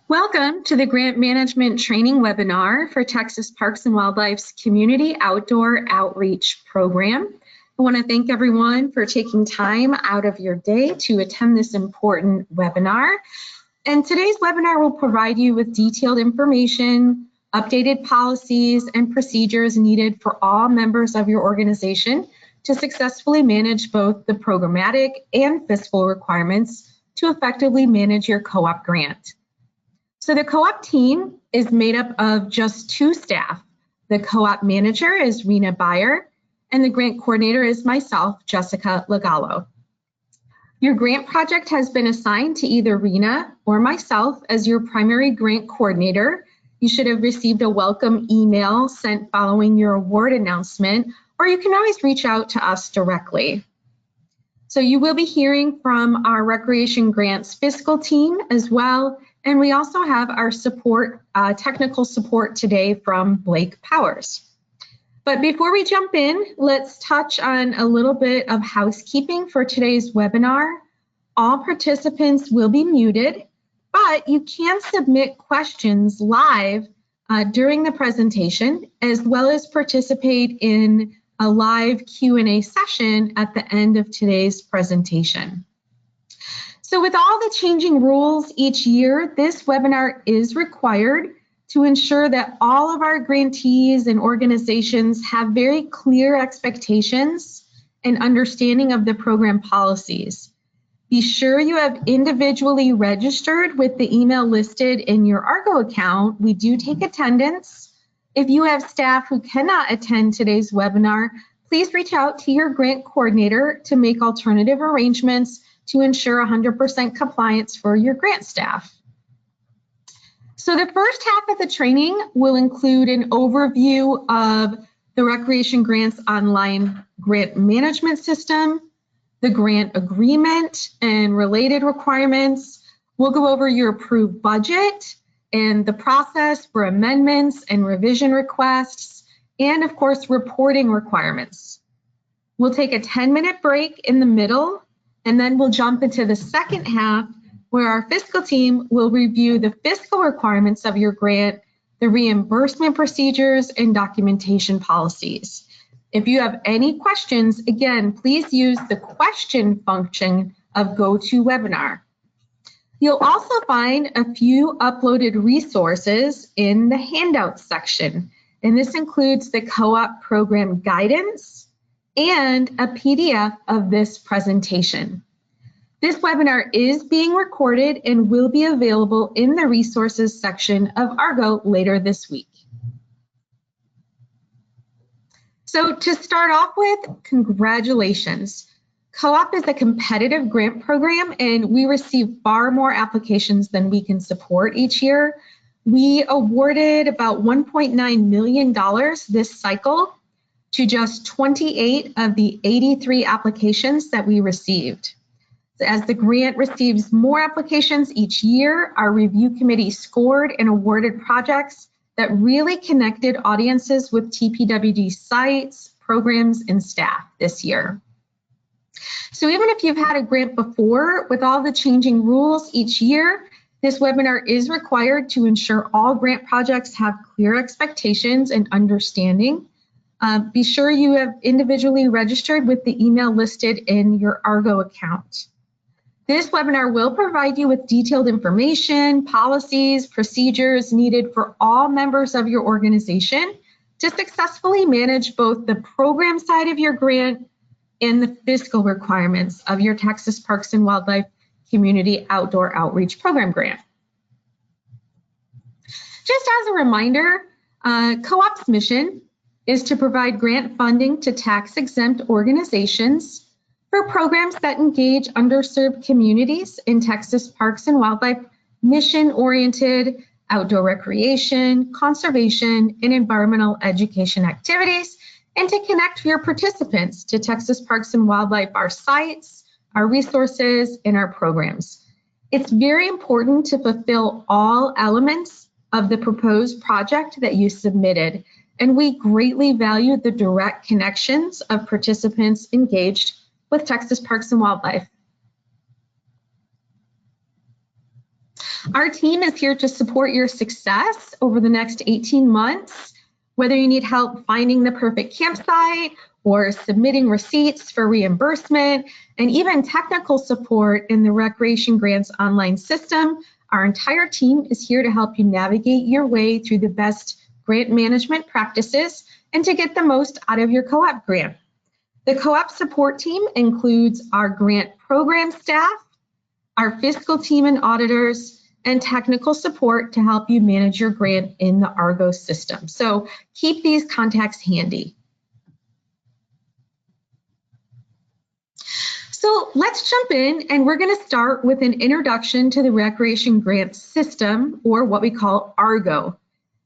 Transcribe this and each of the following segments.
Welcome to the Grant Management Training Webinar for Texas Parks and Wildlife's Community Outdoor Outreach Program. I want to thank everyone for taking time out of your day to attend this important webinar. And today's webinar will provide you with detailed information, updated policies, and procedures needed for all members of your organization to successfully manage both the programmatic and fiscal requirements to effectively manage your co-op grant. So the co-op team is made up of just two staff. The co-op manager is Rena Beyer, and the grant coordinator is myself, Jessica Lagallo. Your grant project has been assigned to either Rena or myself as your primary grant coordinator. You should have received a welcome email sent following your award announcement, or you can always reach out to us directly. So you will be hearing from our Recreation Grants fiscal team as well. And we also have our technical support today from Blake Powers. But before we jump in, let's touch on a little bit of housekeeping for today's webinar. All participants will be muted, but you can submit questions live during the presentation, as well as participate in a live Q&A session at the end of today's presentation. So with all the changing rules each year, this webinar is required to ensure that all of our grantees and organizations have very clear expectations and understanding of the program policies. Be sure you have individually registered with the email listed in your Argo account. We do take attendance. If you have staff who cannot attend today's webinar, please reach out to your grant coordinator to make alternative arrangements to ensure 100% compliance for your grant staff. So the first half of the training will include an overview of the Recreation Grants Online Grant Management System, the grant agreement and related requirements. We'll go over your approved budget and the process for amendments and revision requests, and of course, reporting requirements. We'll take a 10-minute break in the middle, and then we'll jump into the second half where our fiscal team will review the fiscal requirements of your grant, the reimbursement procedures, and documentation policies. If you have any questions, again, please use the question function of GoToWebinar. You'll also find a few uploaded resources in the handouts section, and this includes the co-op program guidance and a PDF of this presentation. This webinar is being recorded and will be available in the resources section of Argo later this week. So to start off with, congratulations. Co-op is a competitive grant program and we receive far more applications than we can support each year. We awarded about $1.9 million this cycle to just 28 of the 83 applications that we received. As the grant receives more applications each year, our review committee scored and awarded projects that really connected audiences with TPWD sites, programs, and staff this year. So even if you've had a grant before, with all the changing rules each year, this webinar is required to ensure all grant projects have clear expectations and understanding. Be sure you have individually registered with the email listed in your Argo account. This webinar will provide you with detailed information, policies, procedures needed for all members of your organization to successfully manage both the program side of your grant and the fiscal requirements of your Texas Parks and Wildlife Community Outdoor Outreach Program grant. Just as a reminder, co-op's mission is to provide grant funding to tax-exempt organizations for programs that engage underserved communities in Texas Parks and Wildlife mission-oriented outdoor recreation, conservation, and environmental education activities, and to connect your participants to Texas Parks and Wildlife, our sites, our resources, and our programs. It's very important to fulfill all elements of the proposed project that you submitted, and we greatly value the direct connections of participants engaged with Texas Parks and Wildlife. Our team is here to support your success over the next 18 months. Whether you need help finding the perfect campsite or submitting receipts for reimbursement, and even technical support in the Recreation Grants online system, our entire team is here to help you navigate your way through the best grant management practices and to get the most out of your co-op grant. The co-op support team includes our grant program staff, our fiscal team and auditors, and technical support to help you manage your grant in the Argos system. So keep these contacts handy. So let's jump in, and we're going to start with an introduction to the Recreation Grant System, or what we call Argo.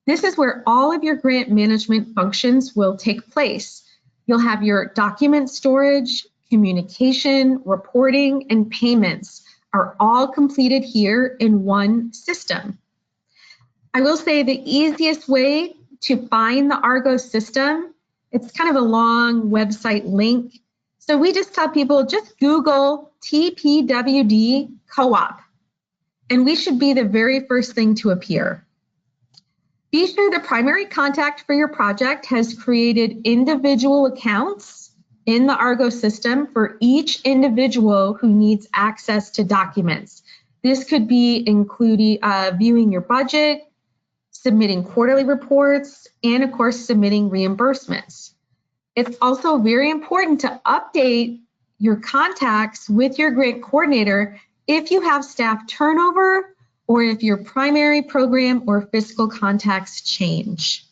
This is where all of your grant management functions will take place. You'll have your document storage, communication, reporting, and payments are all completed here in one system. I will say the easiest way to find the Argo system, it's kind of a long website link. So we just tell people, just Google TPWD Co-op, and we should be the very first thing to appear. Be sure the primary contact for your project has created individual accounts in the Argo system for each individual who needs access to documents. This could be including viewing your budget, submitting quarterly reports, and of course, submitting reimbursements. It's also very important to update your contacts with your grant coordinator if you have staff turnover or if your primary program or fiscal contacts change.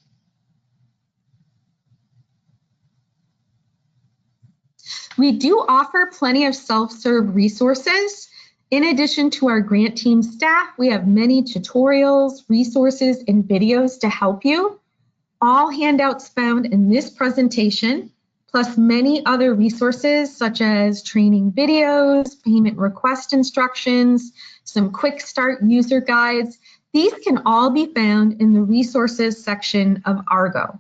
We do offer plenty of self-serve resources. In addition to our grant team staff, we have many tutorials, resources, and videos to help you. All handouts found in this presentation, plus many other resources such as training videos, payment request instructions, some quick start user guides. These can all be found in the resources section of Argo.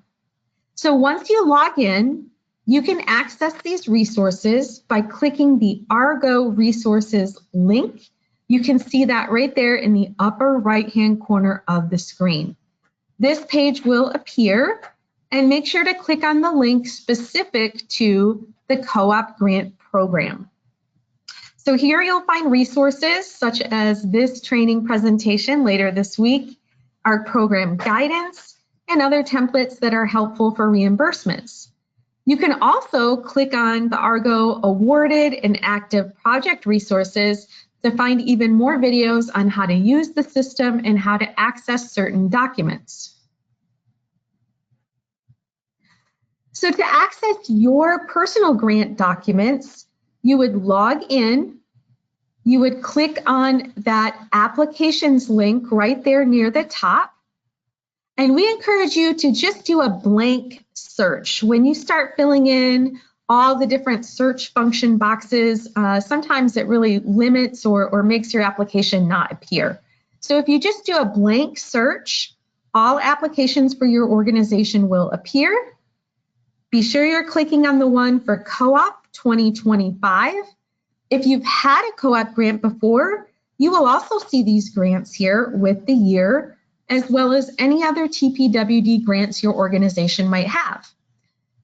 So once you log in, you can access these resources by clicking the Argo resources link. You can see that right there in the upper right-hand corner of the screen. This page will appear, and make sure to click on the link specific to the co-op grant program. So here you'll find resources such as this training presentation later this week, our program guidance, and other templates that are helpful for reimbursements. You can also click on the Argo awarded and active project resources to find even more videos on how to use the system and how to access certain documents. So to access your personal grant documents, you would log in, you would click on that applications link right there near the top, and we encourage you to just do a blank search. When you start filling in all the different search function boxes, sometimes it really limits or makes your application not appear. So if you just do a blank search, all applications for your organization will appear. Be sure you're clicking on the one for Co-op 2025. If you've had a co-op grant before, you will also see these grants here with the year, as well as any other TPWD grants your organization might have.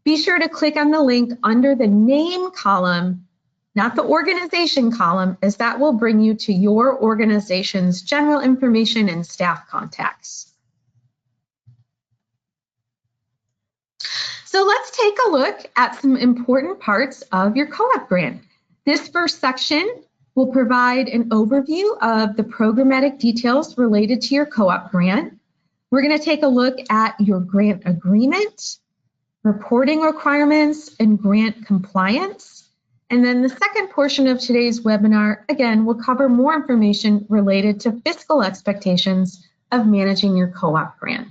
Be sure to click on the link under the name column, not the organization column, as that will bring you to your organization's general information and staff contacts. So let's take a look at some important parts of your co-op grant. This first section will provide an overview of the programmatic details related to your co-op grant. We're going to take a look at your grant agreement, reporting requirements, and grant compliance. And then the second portion of today's webinar, again, will cover more information related to fiscal expectations of managing your co-op grant.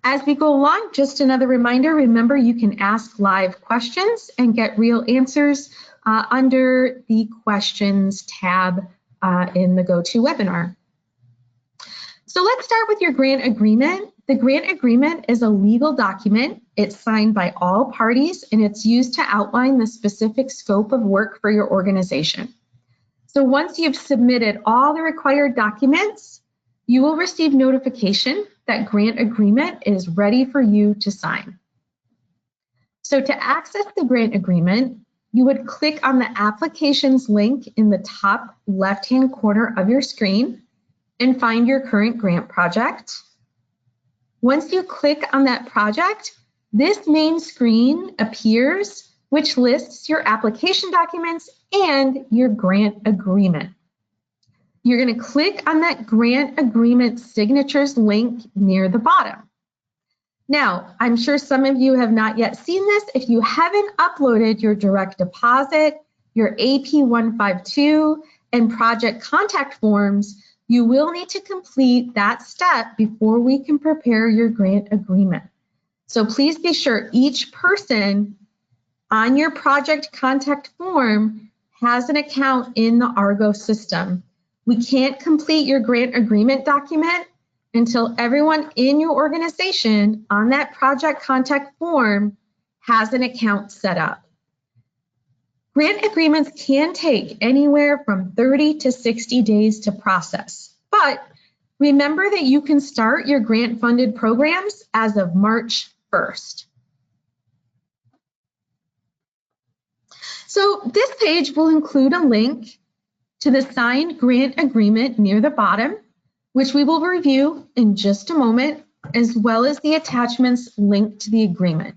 As we go along, just another reminder, remember you can ask live questions and get real answers under the questions tab in the GoToWebinar. So let's start with your grant agreement. The grant agreement is a legal document. It's signed by all parties and it's used to outline the specific scope of work for your organization. So once you've submitted all the required documents, you will receive notification that grant agreement is ready for you to sign. So to access the grant agreement, you would click on the applications link in the top left-hand corner of your screen and find your current grant project. Once you click on that project, this main screen appears, which lists your application documents and your grant agreement. You're going to click on that grant agreement signatures link near the bottom. Now, I'm sure some of you have not yet seen this. If you haven't uploaded your direct deposit, your AP 152, and project contact forms, you will need to complete that step before we can prepare your grant agreement. So please be sure each person on your project contact form has an account in the Argo system. We can't complete your grant agreement document until everyone in your organization on that project contact form has an account set up. Grant agreements can take anywhere from 30 to 60 days to process, but remember that you can start your grant funded programs as of March 1st. So this page will include a link to the signed grant agreement near the bottom, which we will review in just a moment, as well as the attachments linked to the agreement.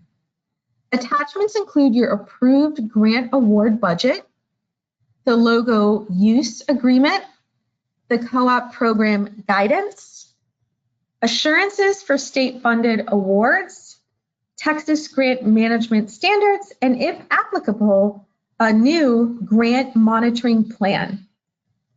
Attachments include your approved grant award budget, the logo use agreement, the co-op program guidance, assurances for state-funded awards, Texas grant management standards, and if applicable, a new grant monitoring plan.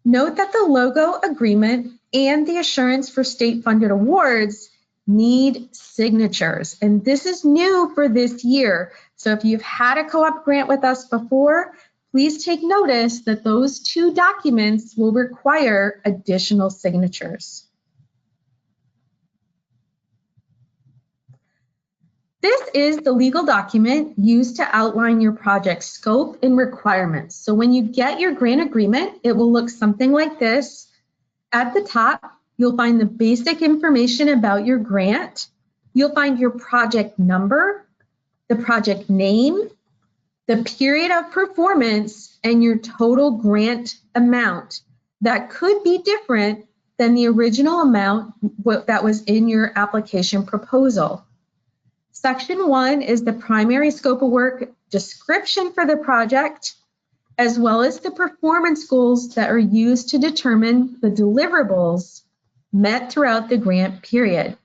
Note that the logo agreement and the assurance for state-funded awards need signatures, and this is new for this year. So if you've had a co-op grant with us before, please take notice that those two documents will require additional signatures. This is the legal document used to outline your project scope and requirements. So when you get your grant agreement, it will look something like this. At the top, you'll find the basic information about your grant. You'll find your project number, the project name, the period of performance, and your total grant amount. That could be different than the original amount that was in your application proposal. Section 1 is the primary scope of work description for the project, as well as the performance goals that are used to determine the deliverables met throughout the grant period.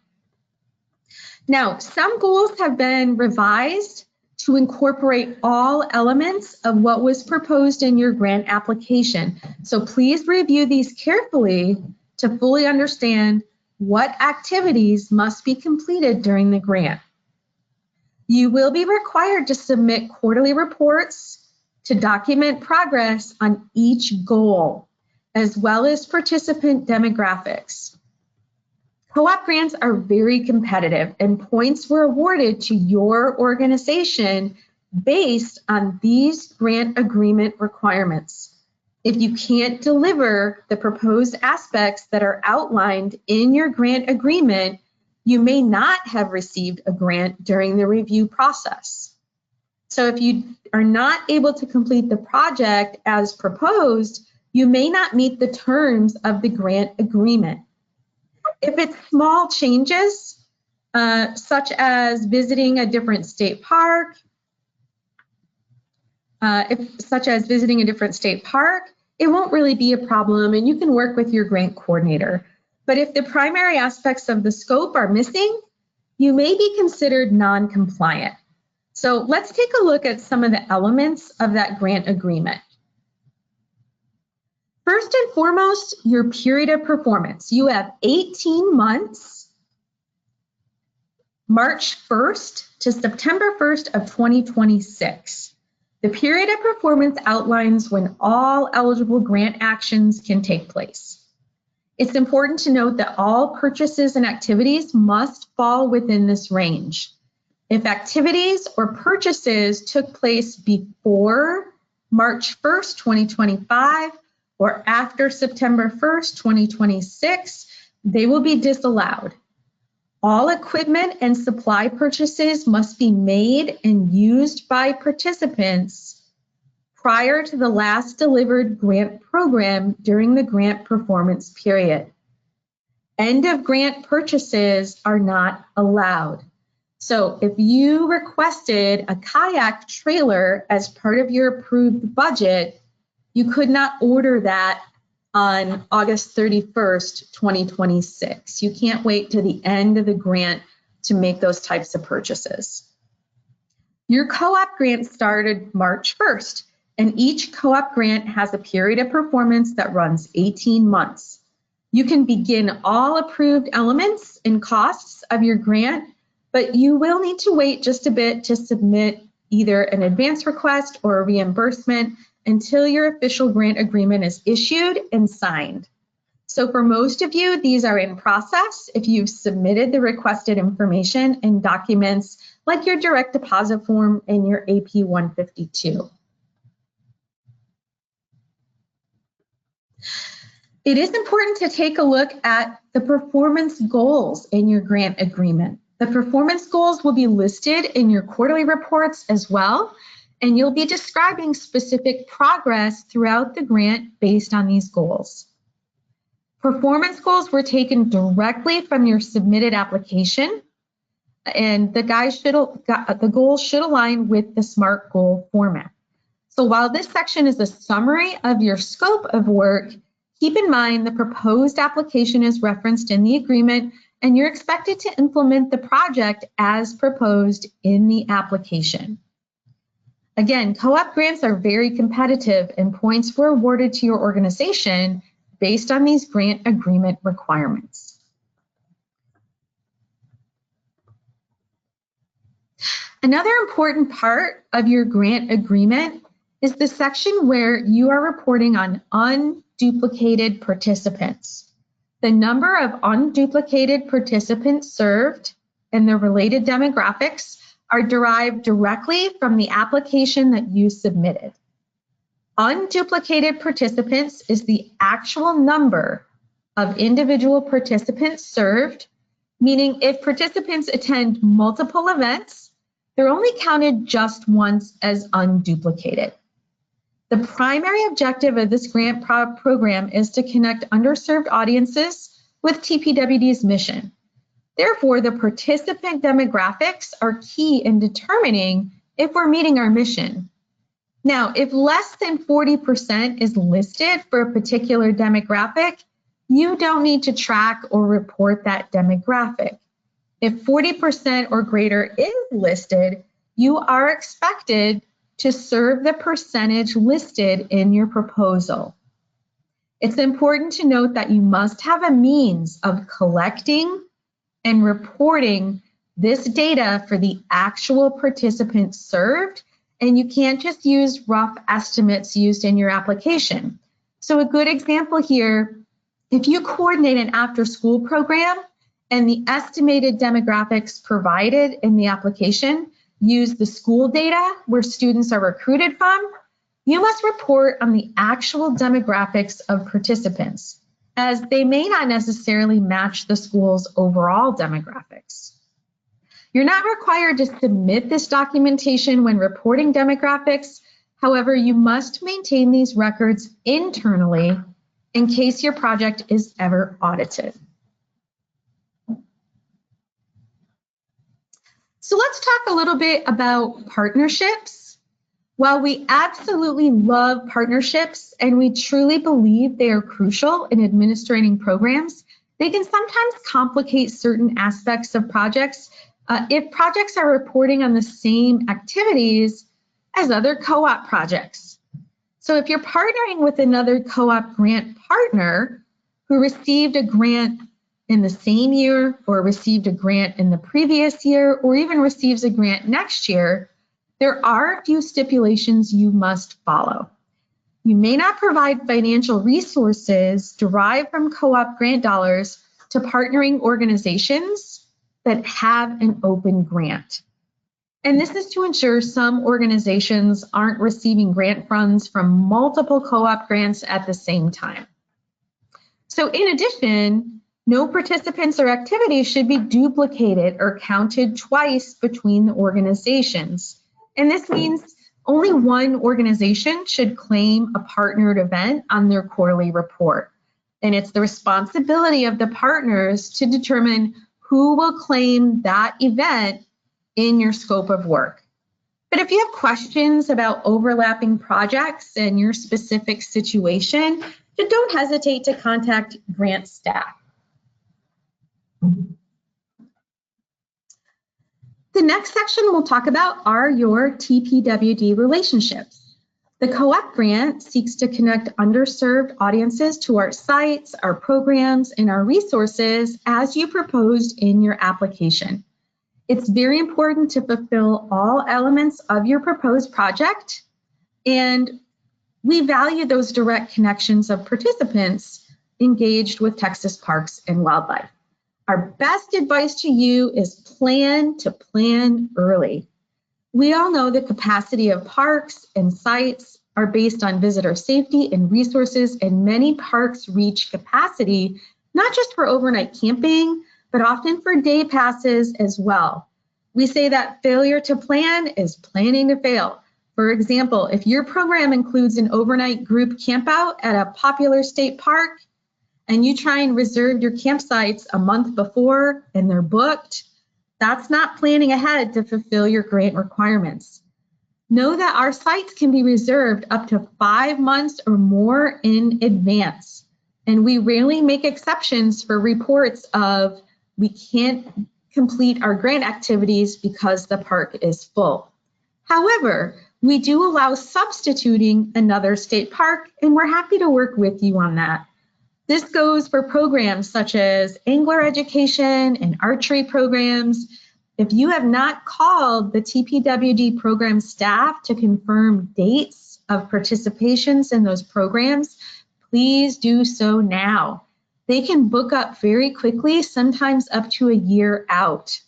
Now, some goals have been revised to incorporate all elements of what was proposed in your grant application. So please review these carefully to fully understand what activities must be completed during the grant. You will be required to submit quarterly reports to document progress on each goal, as well as participant demographics. Co-op grants are very competitive, and points were awarded to your organization based on these grant agreement requirements. If you can't deliver the proposed aspects that are outlined in your grant agreement, you may not have received a grant during the review process. So if you are not able to complete the project as proposed, you may not meet the terms of the grant agreement. If it's small changes, such as visiting a different state park, it won't really be a problem, and you can work with your grant coordinator. But if the primary aspects of the scope are missing, you may be considered non-compliant. So let's take a look at some of the elements of that grant agreement. First and foremost, your period of performance. You have 18 months, March 1st to September 1st of 2026. The period of performance outlines when all eligible grant actions can take place. It's important to note that all purchases and activities must fall within this range. If activities or purchases took place before March 1st, 2025, or after September 1st, 2026, they will be disallowed. All equipment and supply purchases must be made and used by participants prior to the last delivered grant program during the grant performance period. End of grant purchases are not allowed. So if you requested a kayak trailer as part of your approved budget, you could not order that on August 31st, 2026. You can't wait to the end of the grant to make those types of purchases. Your co-op grant started March 1st, and each co-op grant has a period of performance that runs 18 months. You can begin all approved elements and costs of your grant, but you will need to wait just a bit to submit either an advance request or a reimbursement until your official grant agreement is issued and signed. So for most of you, these are in process if you've submitted the requested information and documents like your direct deposit form and your AP 152. It is important to take a look at the performance goals in your grant agreement. The performance goals will be listed in your quarterly reports as well, and you'll be describing specific progress throughout the grant based on these goals. Performance goals were taken directly from your submitted application, and the goals should align with the SMART goal format. So while this section is a summary of your scope of work, keep in mind the proposed application is referenced in the agreement, and you're expected to implement the project as proposed in the application. Again, co-op grants are very competitive, and points were awarded to your organization based on these grant agreement requirements. Another important part of your grant agreement is the section where you are reporting on unduplicated participants. The number of unduplicated participants served and their related demographics are derived directly from the application that you submitted. Unduplicated participants is the actual number of individual participants served, meaning if participants attend multiple events, they're only counted just once as unduplicated. The primary objective of this grant program is to connect underserved audiences with TPWD's mission. Therefore, the participant demographics are key in determining if we're meeting our mission. Now, if less than 40% is listed for a particular demographic, you don't need to track or report that demographic. If 40% or greater is listed, you are expected to serve the percentage listed in your proposal. It's important to note that you must have a means of collecting and reporting this data for the actual participants served, and you can't just use rough estimates used in your application. So a good example here, if you coordinate an after-school program and the estimated demographics provided in the application use the school data where students are recruited from, you must report on the actual demographics of participants, as they may not necessarily match the school's overall demographics. You're not required to submit this documentation when reporting demographics. However, you must maintain these records internally in case your project is ever audited. So let's talk a little bit about partnerships. While we absolutely love partnerships and we truly believe they are crucial in administrating programs, they can sometimes complicate certain aspects of projects if projects are reporting on the same activities as other co-op projects. So if you're partnering with another co-op grant partner who received a grant in the same year or received a grant in the previous year or even receives a grant next year, there are a few stipulations you must follow. You may not provide financial resources derived from co-op grant dollars to partnering organizations that have an open grant. And this is to ensure some organizations aren't receiving grant funds from multiple co-op grants at the same time. So in addition, no participants or activities should be duplicated or counted twice between the organizations. And this means only one organization should claim a partnered event on their quarterly report. And it's the responsibility of the partners to determine who will claim that event in your scope of work. But if you have questions about overlapping projects and your specific situation, then don't hesitate to contact grant staff. The next section we'll talk about are your TPWD relationships. The co-op grant seeks to connect underserved audiences to our sites, our programs, and our resources as you proposed in your application. It's very important to fulfill all elements of your proposed project, and we value those direct connections of participants engaged with Texas Parks and Wildlife. Our best advice to you is plan early. We all know the capacity of parks and sites are based on visitor safety and resources, and many parks reach capacity, not just for overnight camping, but often for day passes as well. We say that failure to plan is planning to fail. For example, if your program includes an overnight group campout at a popular state park and you try and reserve your campsites a month before and they're booked, that's not planning ahead to fulfill your grant requirements. Know that our sites can be reserved up to 5 months or more in advance. And we rarely make exceptions for reports of we can't complete our grant activities because the park is full. However, we do allow substituting another state park, and we're happy to work with you on that. This goes for programs such as angler education and archery programs. If you have not called the TPWD program staff to confirm dates of participations in those programs, please do so now. They can book up very quickly, sometimes up to a year out.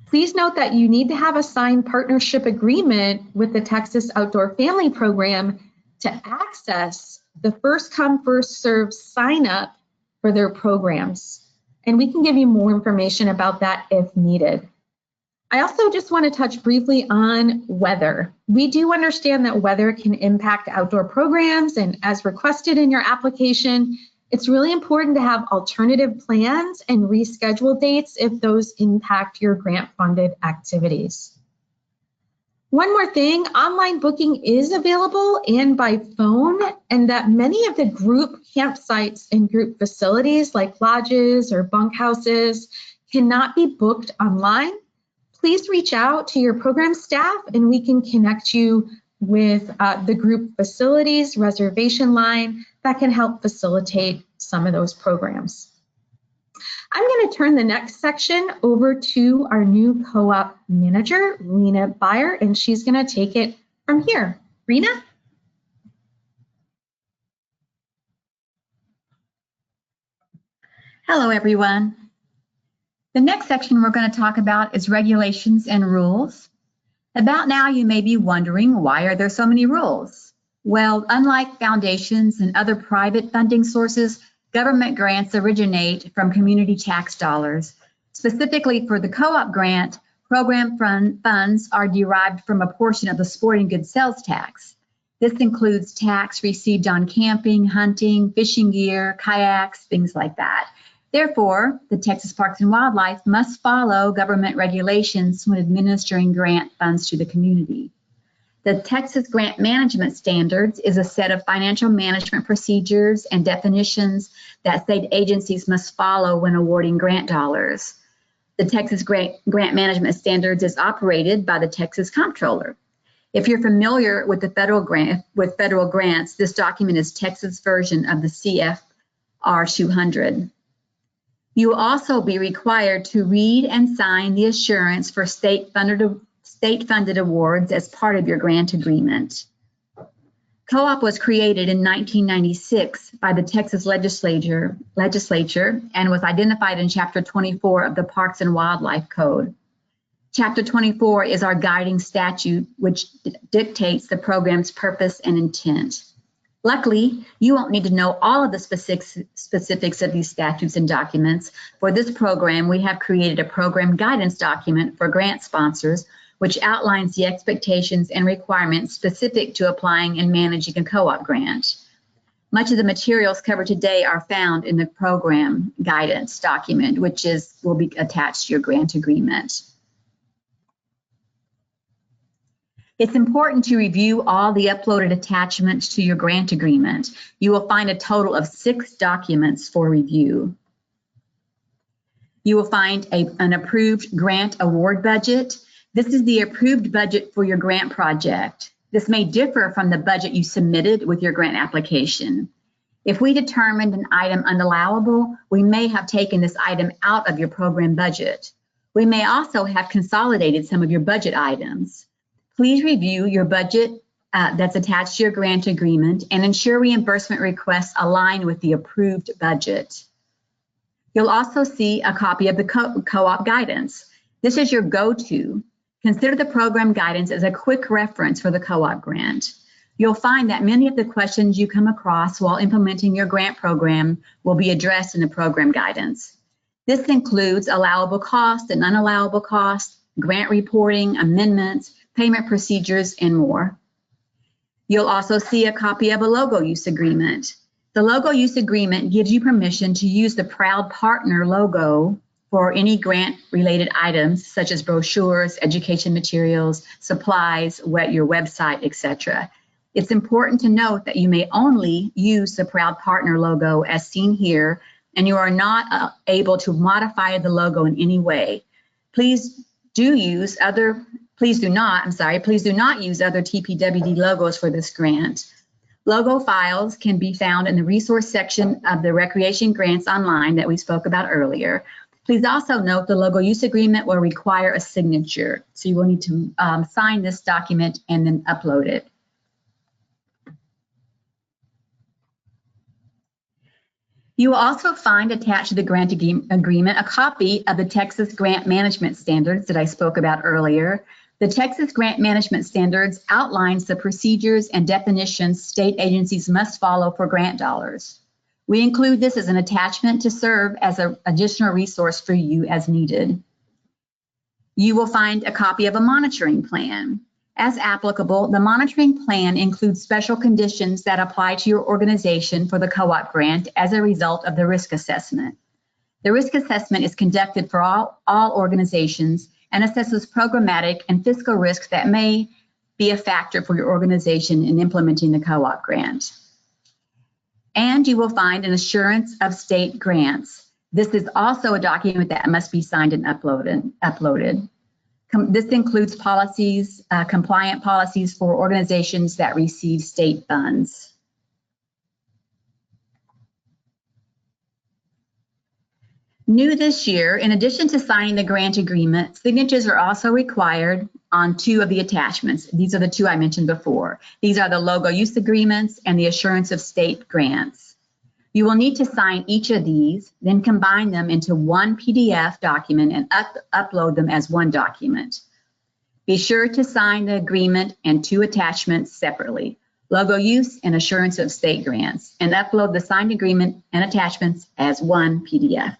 Please note that you need to have a signed partnership agreement with the Texas Outdoor Family Program to access the first come, first served sign up for their programs. And we can give you more information about that if needed. I also just want to touch briefly on weather. We do understand that weather can impact outdoor programs, and as requested in your application, it's really important to have alternative plans and reschedule dates if those impact your grant-funded activities. One more thing, online booking is available and by phone, and that many of the group campsites and group facilities like lodges or bunkhouses cannot be booked online. Please reach out to your program staff and we can connect you with the group facilities reservation line that can help facilitate some of those programs. I'm going to turn the next section over to our new co-op manager, Rena Beyer, and she's going to take it from here. Rena? Hello, everyone. The next section we're going to talk about is regulations and rules. About now, you may be wondering, why are there so many rules? Well, unlike foundations and other private funding sources, government grants originate from community tax dollars. Specifically for the co-op grant, program funds are derived from a portion of the sporting goods sales tax. This includes tax received on camping, hunting, fishing gear, kayaks, things like that. Therefore, the Texas Parks and Wildlife must follow government regulations when administering grant funds to the community. The Texas Grant Management Standards is a set of financial management procedures and definitions that state agencies must follow when awarding grant dollars. The Texas Grant Management Standards is operated by the Texas Comptroller. If you're familiar with the federal grants, this document is Texas' version of the CFR 200. You will also be required to read and sign the assurance for state-funded awards as part of your grant agreement. Co-op was created in 1996 by the Texas legislature and was identified in Chapter 24 of the Parks and Wildlife Code. Chapter 24 is our guiding statute, which dictates the program's purpose and intent. Luckily, you won't need to know all of the specifics of these statutes and documents. For this program, we have created a program guidance document for grant sponsors, which outlines the expectations and requirements specific to applying and managing a co-op grant. Much of the materials covered today are found in the program guidance document, which will be attached to your grant agreement. It's important to review all the uploaded attachments to your grant agreement. You will find a total of 6 documents for review. You will find an approved grant award budget. This is the approved budget for your grant project. This may differ from the budget you submitted with your grant application. If we determined an item unallowable, we may have taken this item out of your program budget. We may also have consolidated some of your budget items. Please review your budget that's attached to your grant agreement and ensure reimbursement requests align with the approved budget. You'll also see a copy of the co-op guidance. This is your go-to. Consider the program guidance as a quick reference for the co-op grant. You'll find that many of the questions you come across while implementing your grant program will be addressed in the program guidance. This includes allowable costs and unallowable costs, grant reporting, amendments, payment procedures, and more. You'll also see a copy of a logo use agreement. The logo use agreement gives you permission to use the Proud Partner logo for any grant-related items such as brochures, education materials, supplies, your website, etc. It's important to note that you may only use the Proud Partner logo as seen here, and you are not able to modify the logo in any way. Please do not use other TPWD logos for this grant. Logo files can be found in the resource section of the Recreation Grants Online that we spoke about earlier. Please also note the logo use agreement will require a signature, so you will need to sign this document and then upload it. You will also find attached to the grant agreement a copy of the Texas Grant Management Standards that I spoke about earlier. The Texas Grant Management Standards outlines the procedures and definitions state agencies must follow for grant dollars. We include this as an attachment to serve as an additional resource for you as needed. You will find a copy of a monitoring plan. As applicable, the monitoring plan includes special conditions that apply to your organization for the co-op grant as a result of the risk assessment. The risk assessment is conducted for all organizations and assesses programmatic and fiscal risks that may be a factor for your organization in implementing the co-op grant. And you will find an assurance of state grants. This is also a document that must be signed and uploaded. This includes policies, compliant policies for organizations that receive state funds. New this year, in addition to signing the grant agreement, signatures are also required on 2 of the attachments. These are the 2 I mentioned before. These are the logo use agreements and the assurance of state grants. You will need to sign each of these, then combine them into one PDF document and upload them as one document. Be sure to sign the agreement and 2 attachments separately, logo use and assurance of state grants, and upload the signed agreement and attachments as one PDF.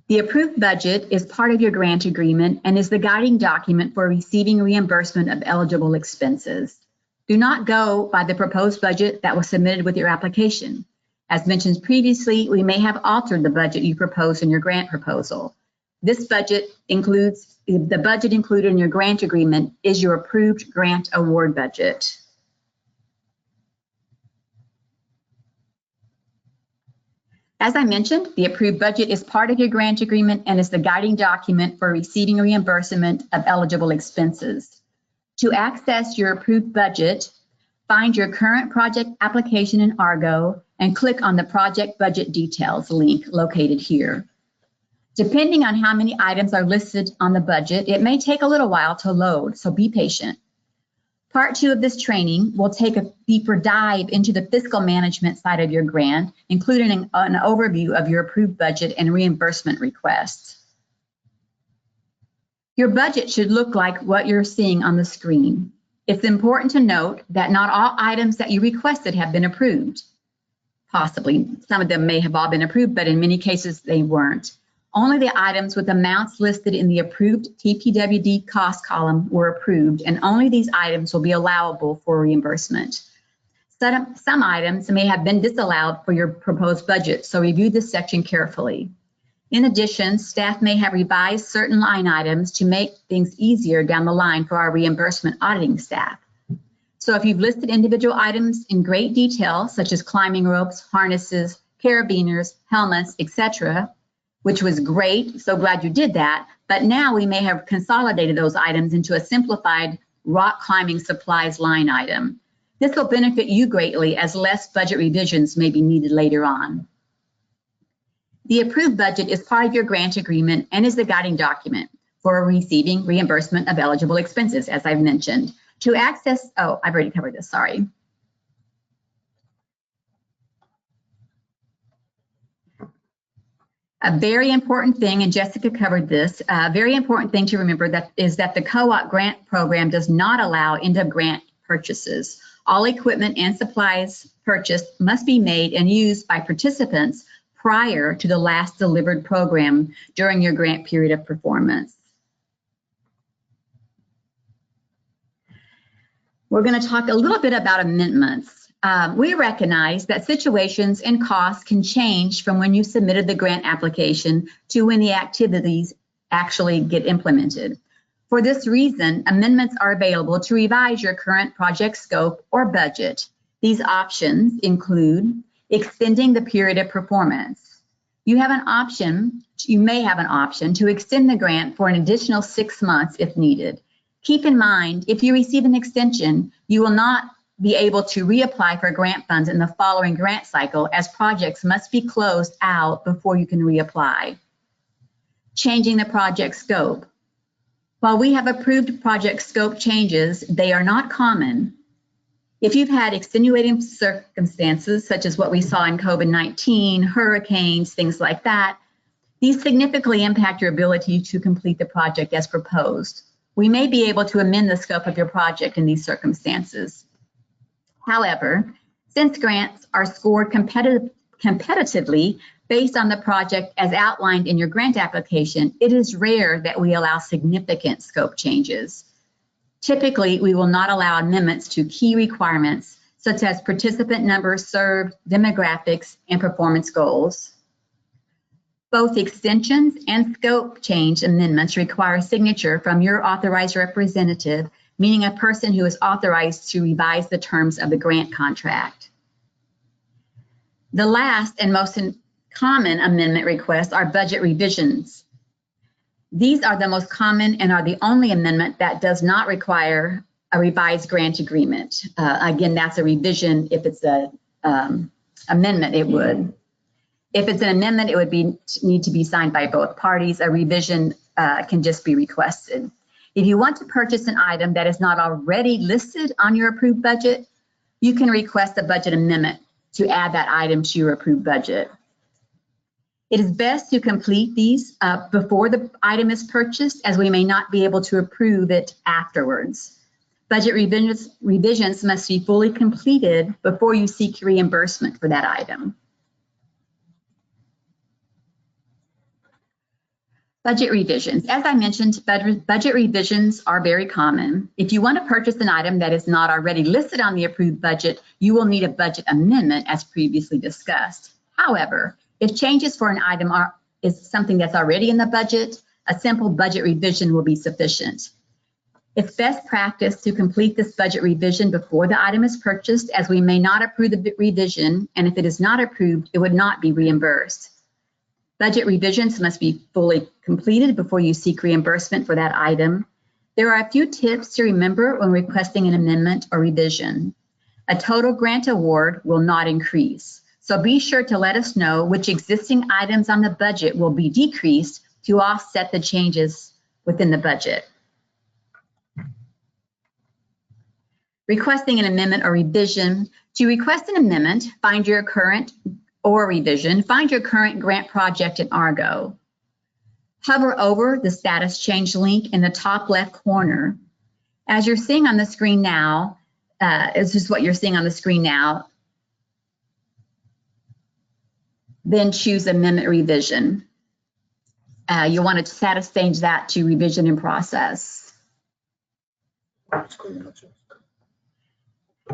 The approved budget is part of your grant agreement and is the guiding document for receiving reimbursement of eligible expenses. Do not go by the proposed budget that was submitted with your application. As mentioned previously, we may have altered the budget you proposed in your grant proposal. This budget includes, the budget included in your grant agreement is your approved grant award budget. As I mentioned, the approved budget is part of your grant agreement and is the guiding document for receiving reimbursement of eligible expenses. To access your approved budget, find your current project application in Argo and click on the Project Budget Details link located here. Depending on how many items are listed on the budget, it may take a little while to load, so be patient. Part 2 of this training will take a deeper dive into the fiscal management side of your grant, including an overview of your approved budget and reimbursement requests. Your budget should look like what you're seeing on the screen. It's important to note that not all items that you requested have been approved. Possibly, some of them may have all been approved, but in many cases they weren't. Only the items with amounts listed in the approved TPWD cost column were approved, and only these items will be allowable for reimbursement. Some items may have been disallowed for your proposed budget, so review this section carefully. In addition, staff may have revised certain line items to make things easier down the line for our reimbursement auditing staff. So if you've listed individual items in great detail, such as climbing ropes, harnesses, carabiners, helmets, etc., which was great, so glad you did that, but now we may have consolidated those items into a simplified rock climbing supplies line item. This will benefit you greatly as less budget revisions may be needed later on. The approved budget is part of your grant agreement and is the guiding document for receiving reimbursement of eligible expenses, as I've mentioned. To access, oh, I've already covered this, sorry. A very important thing, and Jessica covered this, a very important thing to remember is that the co-op grant program does not allow end-of-grant purchases. All equipment and supplies purchased must be made and used by participants prior to the last delivered program during your grant period of performance. We're going to talk a little bit about amendments. We recognize that situations and costs can change from when you submitted the grant application to when the activities actually get implemented. For this reason, amendments are available to revise your current project scope or budget. These options include extending the period of performance. You may have an option to extend the grant for an additional 6 months if needed. Keep in mind, if you receive an extension, you will not be able to reapply for grant funds in the following grant cycle, as projects must be closed out before you can reapply. Changing the project scope. While we have approved project scope changes, they are not common. If you've had extenuating circumstances, such as what we saw in COVID-19, hurricanes, things like that, these significantly impact your ability to complete the project as proposed. We may be able to amend the scope of your project in these circumstances. However, since grants are scored competitively based on the project as outlined in your grant application, it is rare that we allow significant scope changes. Typically, we will not allow amendments to key requirements such as participant numbers served, demographics, and performance goals. Both extensions and scope change amendments require signature from your authorized representative, meaning a person who is authorized to revise the terms of the grant contract. The last and most common amendment requests are budget revisions. These are the most common and are the only amendment that does not require a revised grant agreement. Again, that's a revision. If it's an amendment, it would. If it's an amendment, it would need to be signed by both parties. A revision can just be requested. If you want to purchase an item that is not already listed on your approved budget, you can request a budget amendment to add that item to your approved budget. It is best to complete these before the item is purchased, as we may not be able to approve it afterwards. Budget revisions must be fully completed before you seek reimbursement for that item. Budget revisions. As I mentioned, budget revisions are very common. If you want to purchase an item that is not already listed on the approved budget, you will need a budget amendment as previously discussed. However, if changes for an item is something that's already in the budget, a simple budget revision will be sufficient. It's best practice to complete this budget revision before the item is purchased, as we may not approve the revision, and if it is not approved, it would not be reimbursed. Budget revisions must be fully completed before you seek reimbursement for that item. There are a few tips to remember when requesting an amendment or revision. A total grant award will not increase, so be sure to let us know which existing items on the budget will be decreased to offset the changes within the budget. Requesting an amendment or revision. To request an amendment, find your current or revision, find your current grant project in Argo. Hover over the status change link in the top left corner. As you're seeing on the screen now, this is what you're seeing on the screen now. Then choose amendment revision. You want to status change that to revision in process.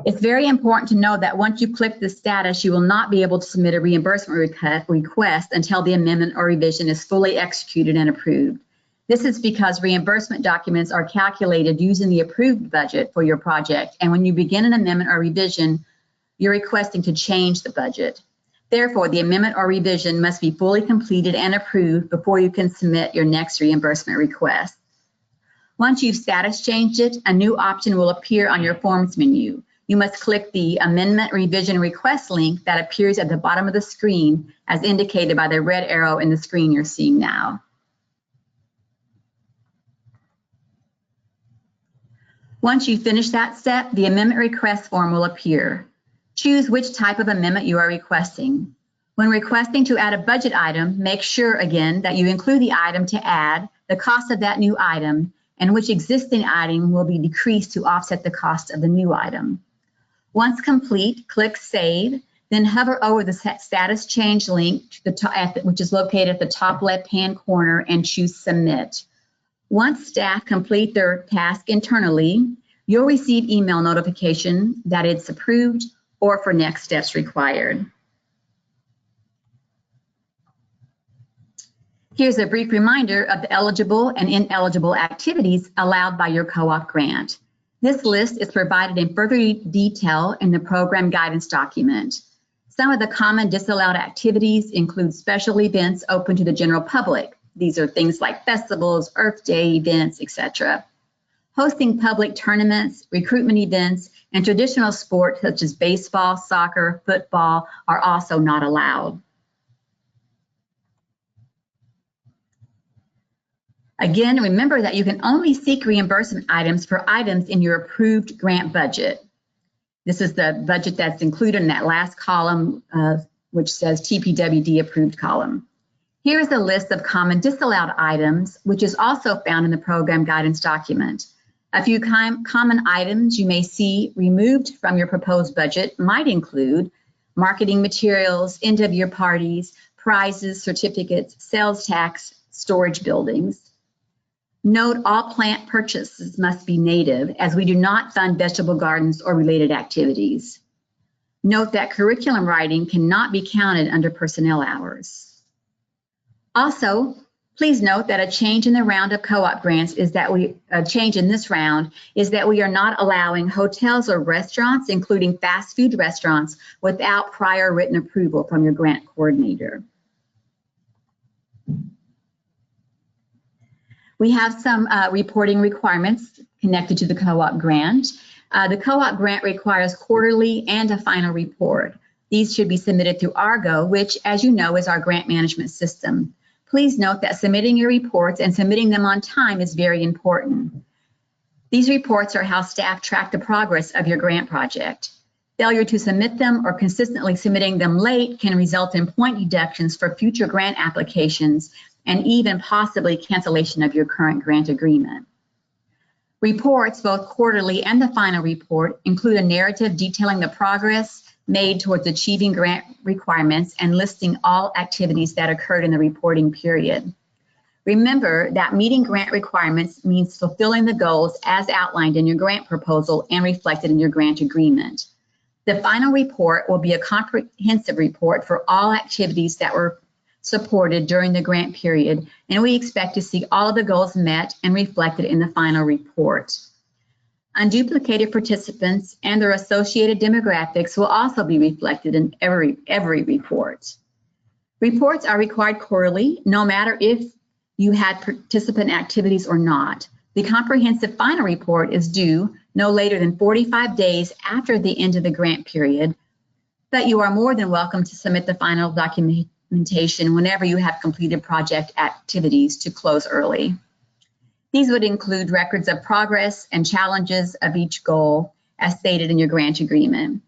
It's very important to know that once you click the status, you will not be able to submit a reimbursement request until the amendment or revision is fully executed and approved. This is because reimbursement documents are calculated using the approved budget for your project, and when you begin an amendment or revision, you're requesting to change the budget. Therefore, the amendment or revision must be fully completed and approved before you can submit your next reimbursement request. Once you've status changed it, a new option will appear on your Forms menu. You must click the Amendment Revision Request link that appears at the bottom of the screen as indicated by the red arrow in the screen you're seeing now. Once you finish that step, the amendment request form will appear. Choose which type of amendment you are requesting. When requesting to add a budget item, make sure again that you include the item to add, the cost of that new item, and which existing item will be decreased to offset the cost of the new item. Once complete, click Save, then hover over the status change link to the top, which is located at the top left-hand corner, and choose Submit. Once staff complete their task internally, you'll receive email notification that it's approved or for next steps required. Here's a brief reminder of the eligible and ineligible activities allowed by your co-op grant. This list is provided in further detail in the program guidance document. Some of the common disallowed activities include special events open to the general public. These are things like festivals, Earth Day events, etc. Hosting public tournaments, recruitment events, and traditional sports such as baseball, soccer, football are also not allowed. Again, remember that you can only seek reimbursement items for items in your approved grant budget. This is the budget that's included in that last column, which says TPWD approved column. Here is a list of common disallowed items, which is also found in the program guidance document. A few common items you may see removed from your proposed budget might include marketing materials, end-of-year parties, prizes, certificates, sales tax, storage buildings. Note all plant purchases must be native, as we do not fund vegetable gardens or related activities. Note that curriculum writing cannot be counted under personnel hours. Also, please note that a change in the round of co-op grants is that we are not allowing hotels or restaurants, including fast food restaurants, without prior written approval from your grant coordinator. We have some reporting requirements connected to the co-op grant. The co-op grant requires quarterly and a final report. These should be submitted through Argo, which, as you know, is our grant management system. Please note that submitting your reports and submitting them on time is very important. These reports are how staff track the progress of your grant project. Failure to submit them or consistently submitting them late can result in point deductions for future grant applications and even possibly cancellation of your current grant agreement. Reports, both quarterly and the final report, include a narrative detailing the progress made towards achieving grant requirements and listing all activities that occurred in the reporting period. Remember that meeting grant requirements means fulfilling the goals as outlined in your grant proposal and reflected in your grant agreement. The final report will be a comprehensive report for all activities that were supported during the grant period, and we expect to see all of the goals met and reflected in the final report. Unduplicated participants and their associated demographics will also be reflected in every report. Reports are required quarterly, no matter if you had participant activities or not. The comprehensive final report is due no later than 45 days after the end of the grant period, but you are more than welcome to submit the final documentation whenever you have completed project activities to close early. These would include records of progress and challenges of each goal, as stated in your grant agreement.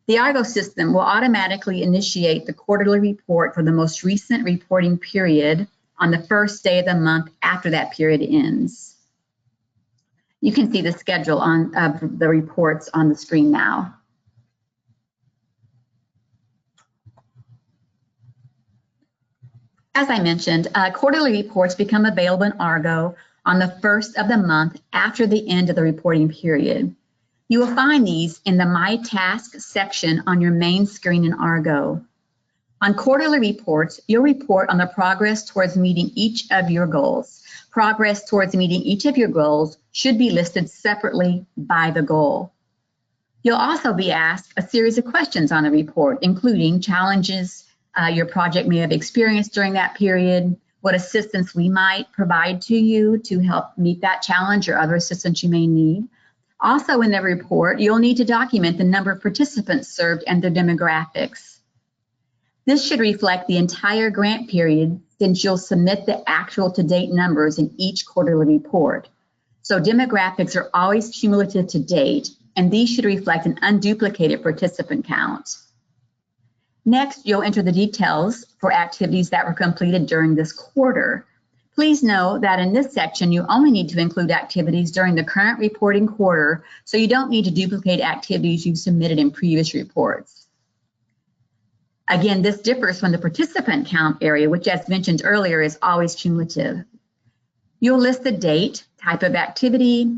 The Argo system will automatically initiate the quarterly report for the most recent reporting period on the first day of the month after that period ends. You can see the schedule of the reports on the screen now. As I mentioned, quarterly reports become available in Argo on the first of the month after the end of the reporting period. You will find these in the My Tasks section on your main screen in Argo. On quarterly reports, you'll report on the progress towards meeting each of your goals. Progress towards meeting each of your goals should be listed separately by the goal. You'll also be asked a series of questions on the report, including challenges your project may have experienced during that period, what assistance we might provide to you to help meet that challenge or other assistance you may need. Also in the report, you'll need to document the number of participants served and their demographics. This should reflect the entire grant period since you'll submit the actual to-date numbers in each quarterly report. So demographics are always cumulative to date, and these should reflect an unduplicated participant count. Next, you'll enter the details for activities that were completed during this quarter. Please know that in this section, you only need to include activities during the current reporting quarter, so you don't need to duplicate activities you've submitted in previous reports. Again, this differs from the participant count area, which, as mentioned earlier, is always cumulative. You'll list the date, type of activity.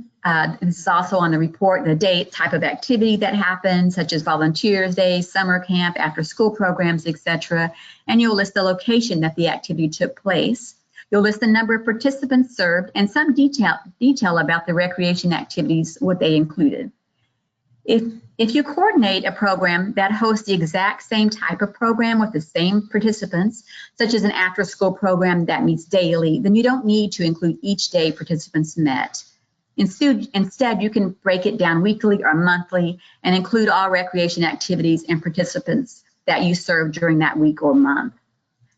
This is also on the report, the date, type of activity that happened, such as Volunteers Day, summer camp, after school programs, etc. And you'll list the location that the activity took place. You'll list the number of participants served and some detail about the recreation activities, what they included. If you coordinate a program that hosts the exact same type of program with the same participants, such as an after-school program that meets daily, then you don't need to include each day participants met. Instead, you can break it down weekly or monthly and include all recreation activities and participants that you serve during that week or month.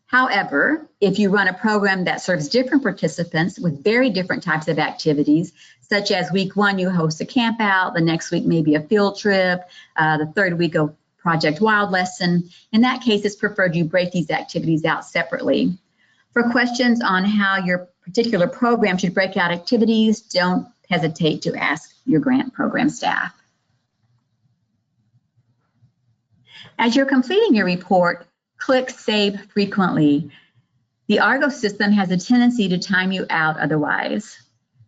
However, if you run a program that serves different participants with very different types of activities, such as week 1, you host a camp out, the next week maybe a field trip, the third week a Project Wild lesson, in that case, it's preferred you break these activities out separately. For questions on how your particular program should break out activities, don't hesitate to ask your grant program staff. As you're completing your report, click Save Frequently. The Argo system has a tendency to time you out otherwise.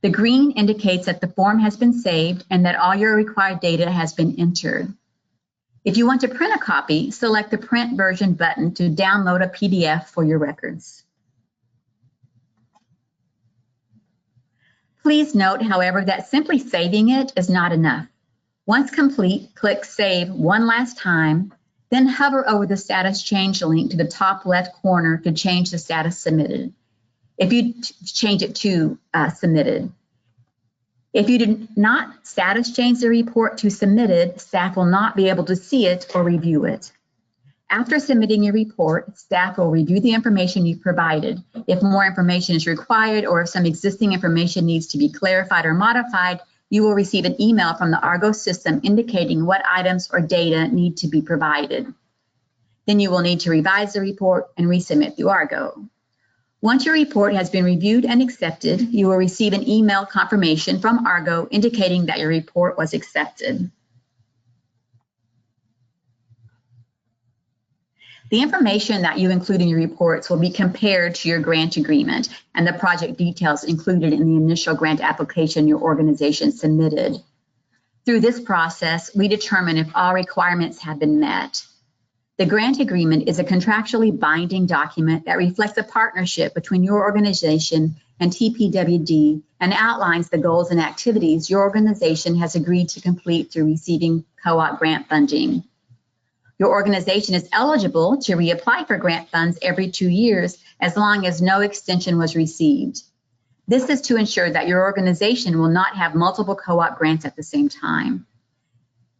The green indicates that the form has been saved and that all your required data has been entered. If you want to print a copy, select the Print Version button to download a PDF for your records. Please note, however, that simply saving it is not enough. Once complete, click Save one last time, then hover over the Status Change link to the top left corner to change the status submitted. If you change it to submitted. If you did not status change the report to submitted, staff will not be able to see it or review it. After submitting your report, staff will review the information you've provided. If more information is required or if some existing information needs to be clarified or modified, you will receive an email from the Argo system indicating what items or data need to be provided. Then you will need to revise the report and resubmit through Argo. Once your report has been reviewed and accepted, you will receive an email confirmation from Argo indicating that your report was accepted. The information that you include in your reports will be compared to your grant agreement and the project details included in the initial grant application your organization submitted. Through this process, we determine if all requirements have been met. The grant agreement is a contractually binding document that reflects a partnership between your organization and TPWD and outlines the goals and activities your organization has agreed to complete through receiving co-op grant funding. Your organization is eligible to reapply for grant funds every 2 years as long as no extension was received. This is to ensure that your organization will not have multiple co-op grants at the same time.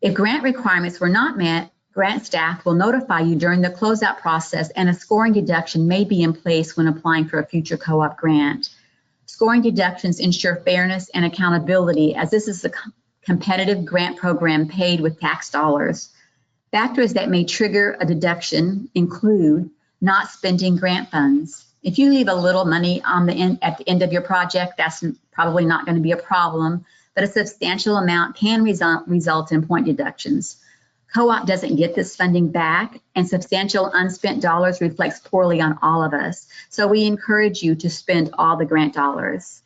If grant requirements were not met, grant staff will notify you during the closeout process and a scoring deduction may be in place when applying for a future co-op grant. Scoring deductions ensure fairness and accountability as this is competitive grant program paid with tax dollars. Factors that may trigger a deduction include not spending grant funds. If you leave a little money at the end of your project, that's probably not going to be a problem, but a substantial amount can result in point deductions. Co-op doesn't get this funding back, and substantial unspent dollars reflects poorly on all of us. So we encourage you to spend all the grant dollars.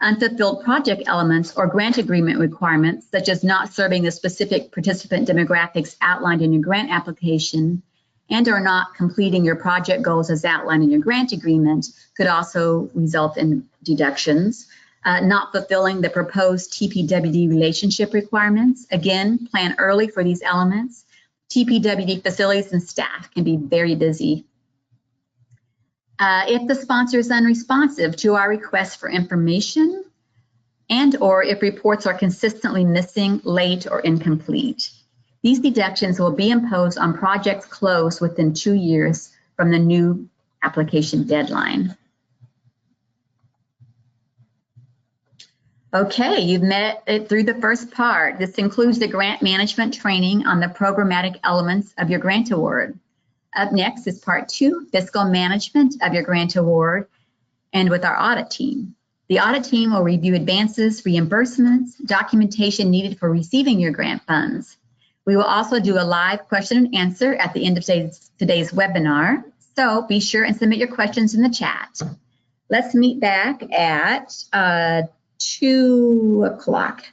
Unfulfilled project elements or grant agreement requirements, such as not serving the specific participant demographics outlined in your grant application and or not completing your project goals as outlined in your grant agreement, could also result in deductions. Not fulfilling the proposed TPWD relationship requirements. Again, plan early for these elements. TPWD facilities and staff can be very busy. If the sponsor is unresponsive to our requests for information and or if reports are consistently missing, late, or incomplete. These deductions will be imposed on projects closed within 2 years from the new application deadline. Okay, you've met it through the first part. This includes the grant management training on the programmatic elements of your grant award. Up next is part 2, fiscal management of your grant award, and with our audit team. The audit team will review advances, reimbursements, documentation needed for receiving your grant funds. We will also do a live question and answer at the end of today's webinar, so be sure and submit your questions in the chat. Let's meet back at 2 o'clock.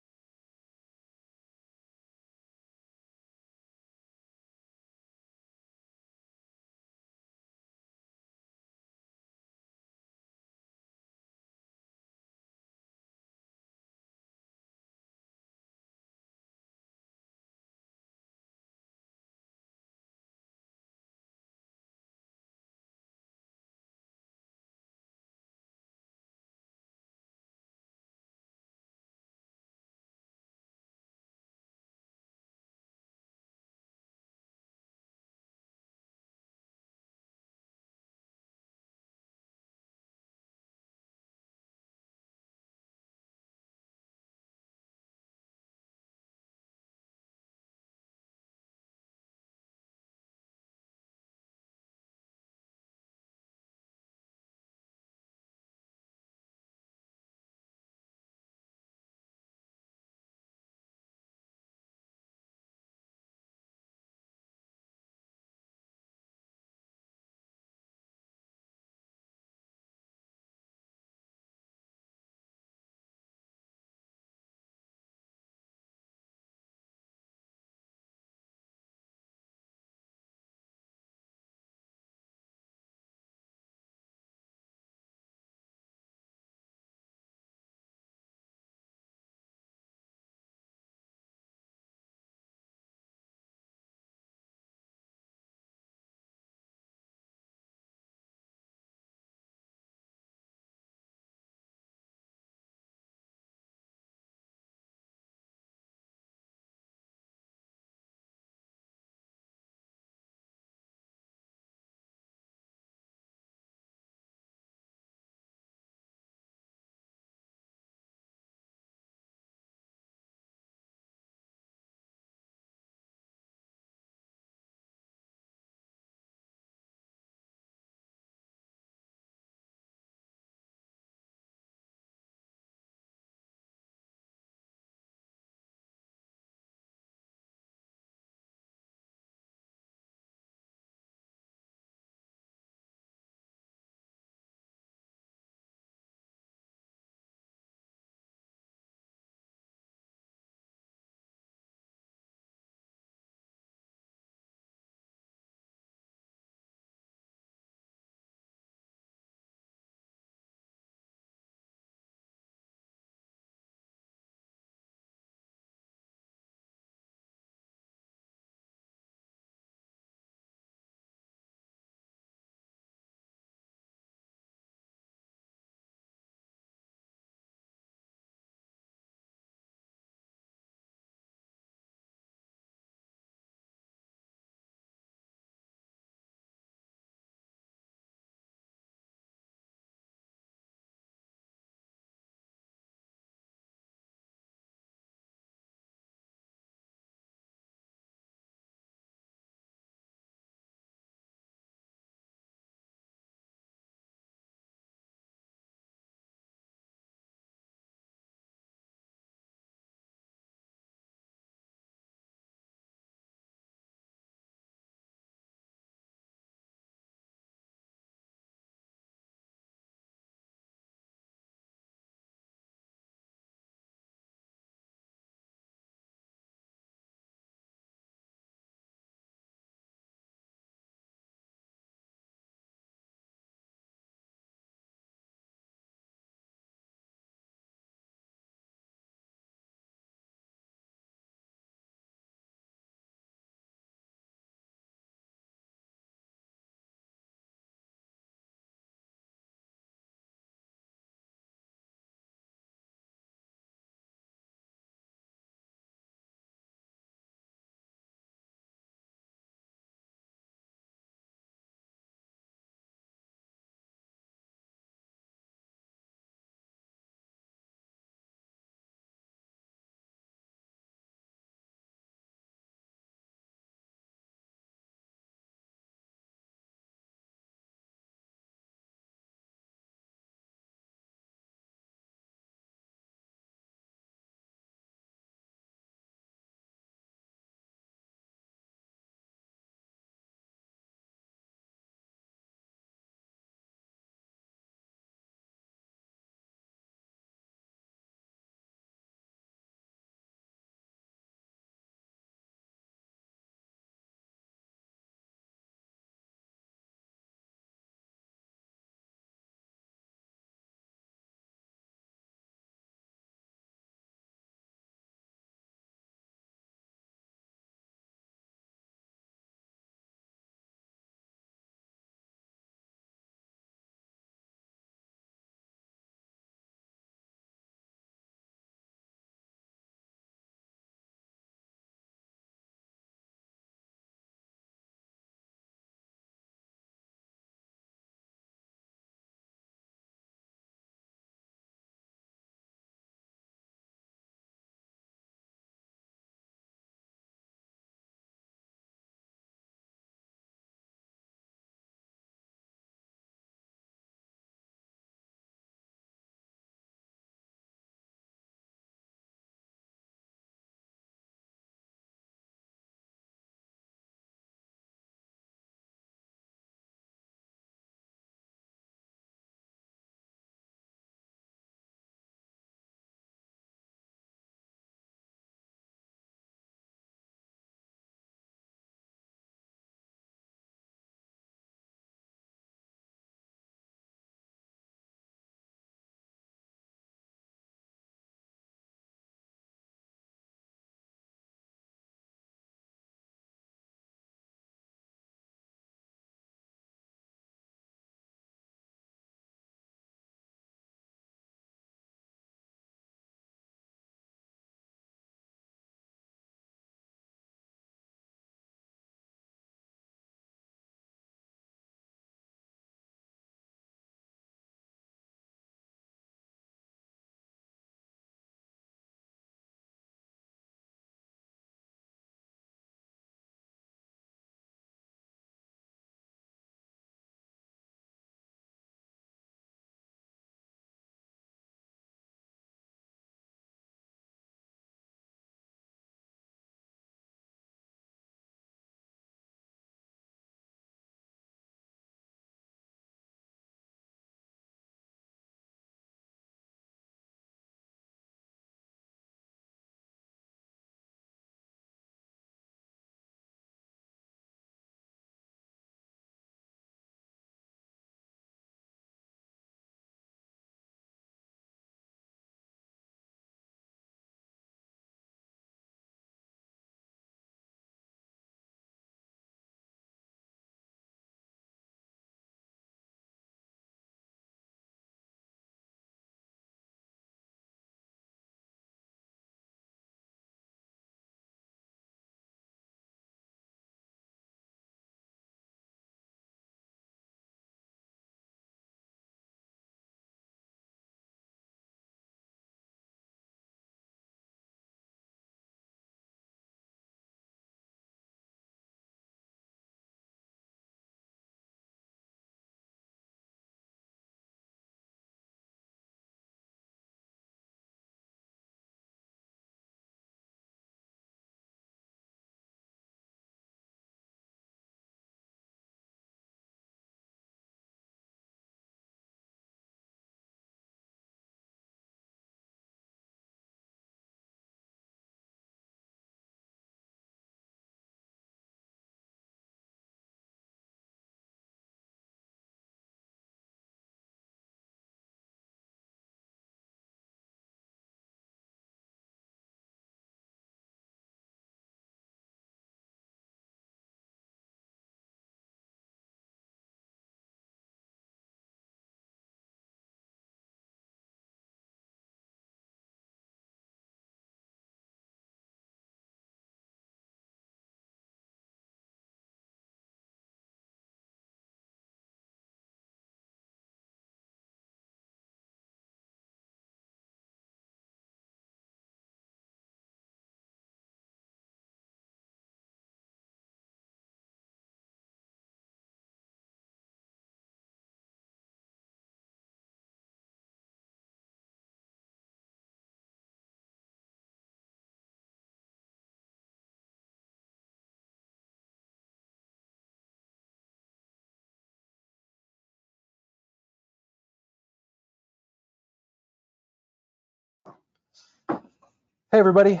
Hey everybody,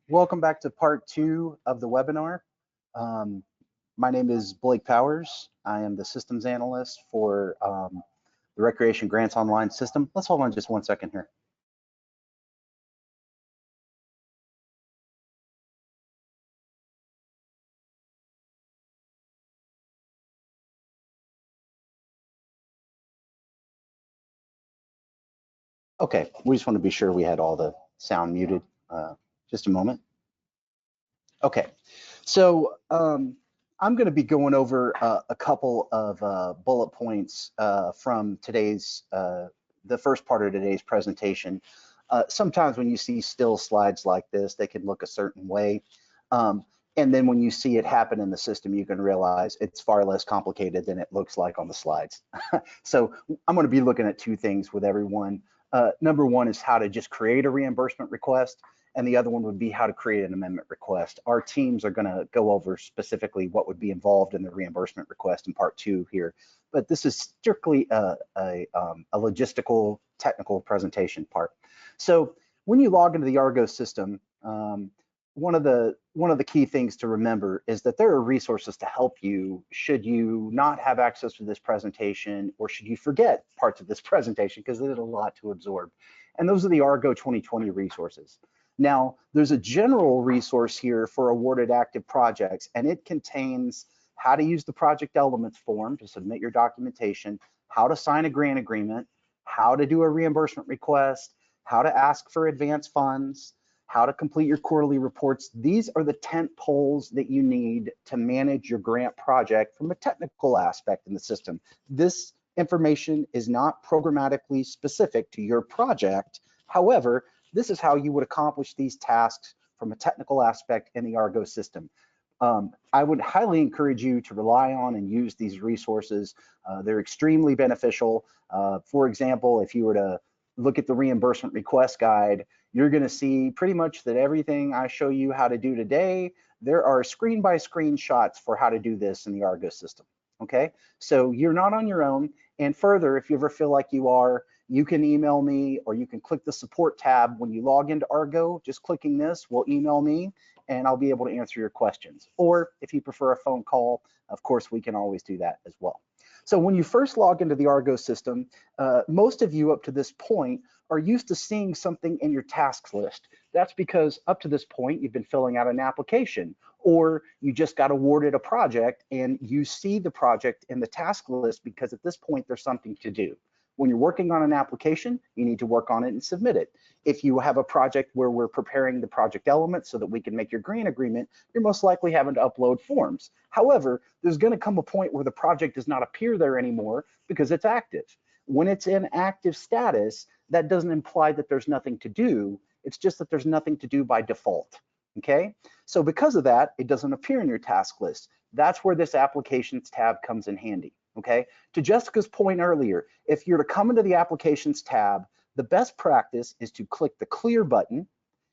welcome back to part 2 of the webinar. My name is Blake Powers. I am the systems analyst for the Recreation Grants Online system. Let's hold on just 1 second here. Okay, we just want to be sure we had all the sound muted. Just a moment. Okay, so I'm going to be going over a couple of bullet points from today's, the first part of today's presentation. Sometimes when you see still slides like this, they can look a certain way. And then when you see it happen in the system, you can realize it's far less complicated than it looks like on the slides. So I'm going to be looking at 2 things with everyone. Number 1 is how to just create a reimbursement request, and the other one would be how to create an amendment request. Our teams are going to go over specifically what would be involved in the reimbursement request in part 2 here, but this is strictly a logistical, technical presentation part. So when you log into the Argo system, one of the key things to remember is that there are resources to help you should you not have access to this presentation, or should you forget parts of this presentation, because there's a lot to absorb. And those are the Argo 2020 resources. Now, there's a general resource here for awarded active projects, and it contains how to use the project elements form to submit your documentation, how to sign a grant agreement, how to do a reimbursement request, how to ask for advance funds, how to complete your quarterly reports. These are the tent poles that you need to manage your grant project from a technical aspect in the system. This information is not programmatically specific to your project. However, this is how you would accomplish these tasks from a technical aspect in the Argo system. I would highly encourage you to rely on and use these resources. They're extremely beneficial. For example, if you were to look at the reimbursement request guide, you're going to see pretty much that everything I show you how to do today, there are screen by screen shots for how to do this in the Argo system. Okay, so you're not on your own. And further, if you ever feel like you are, you can email me, or you can click the support tab when you log into Argo. Just clicking this will email me, and I'll be able to answer your questions. Or if you prefer a phone call, of course, we can always do that as well. So when you first log into the Argo system, most of you up to this point are used to seeing something in your tasks list. That's because up to this point, you've been filling out an application, or you just got awarded a project and you see the project in the task list because at this point, there's something to do. When you're working on an application, you need to work on it and submit it. If you have a project where we're preparing the project elements so that we can make your grant agreement, you're most likely having to upload forms. However, there's going to come a point where the project does not appear there anymore because it's active. When it's in active status, that doesn't imply that there's nothing to do. It's just that there's nothing to do by default. Okay, so because of that, it doesn't appear in your task list. That's where this applications tab comes in handy. Okay, to Jessica's point earlier, if you're to come into the applications tab, the best practice is to click the clear button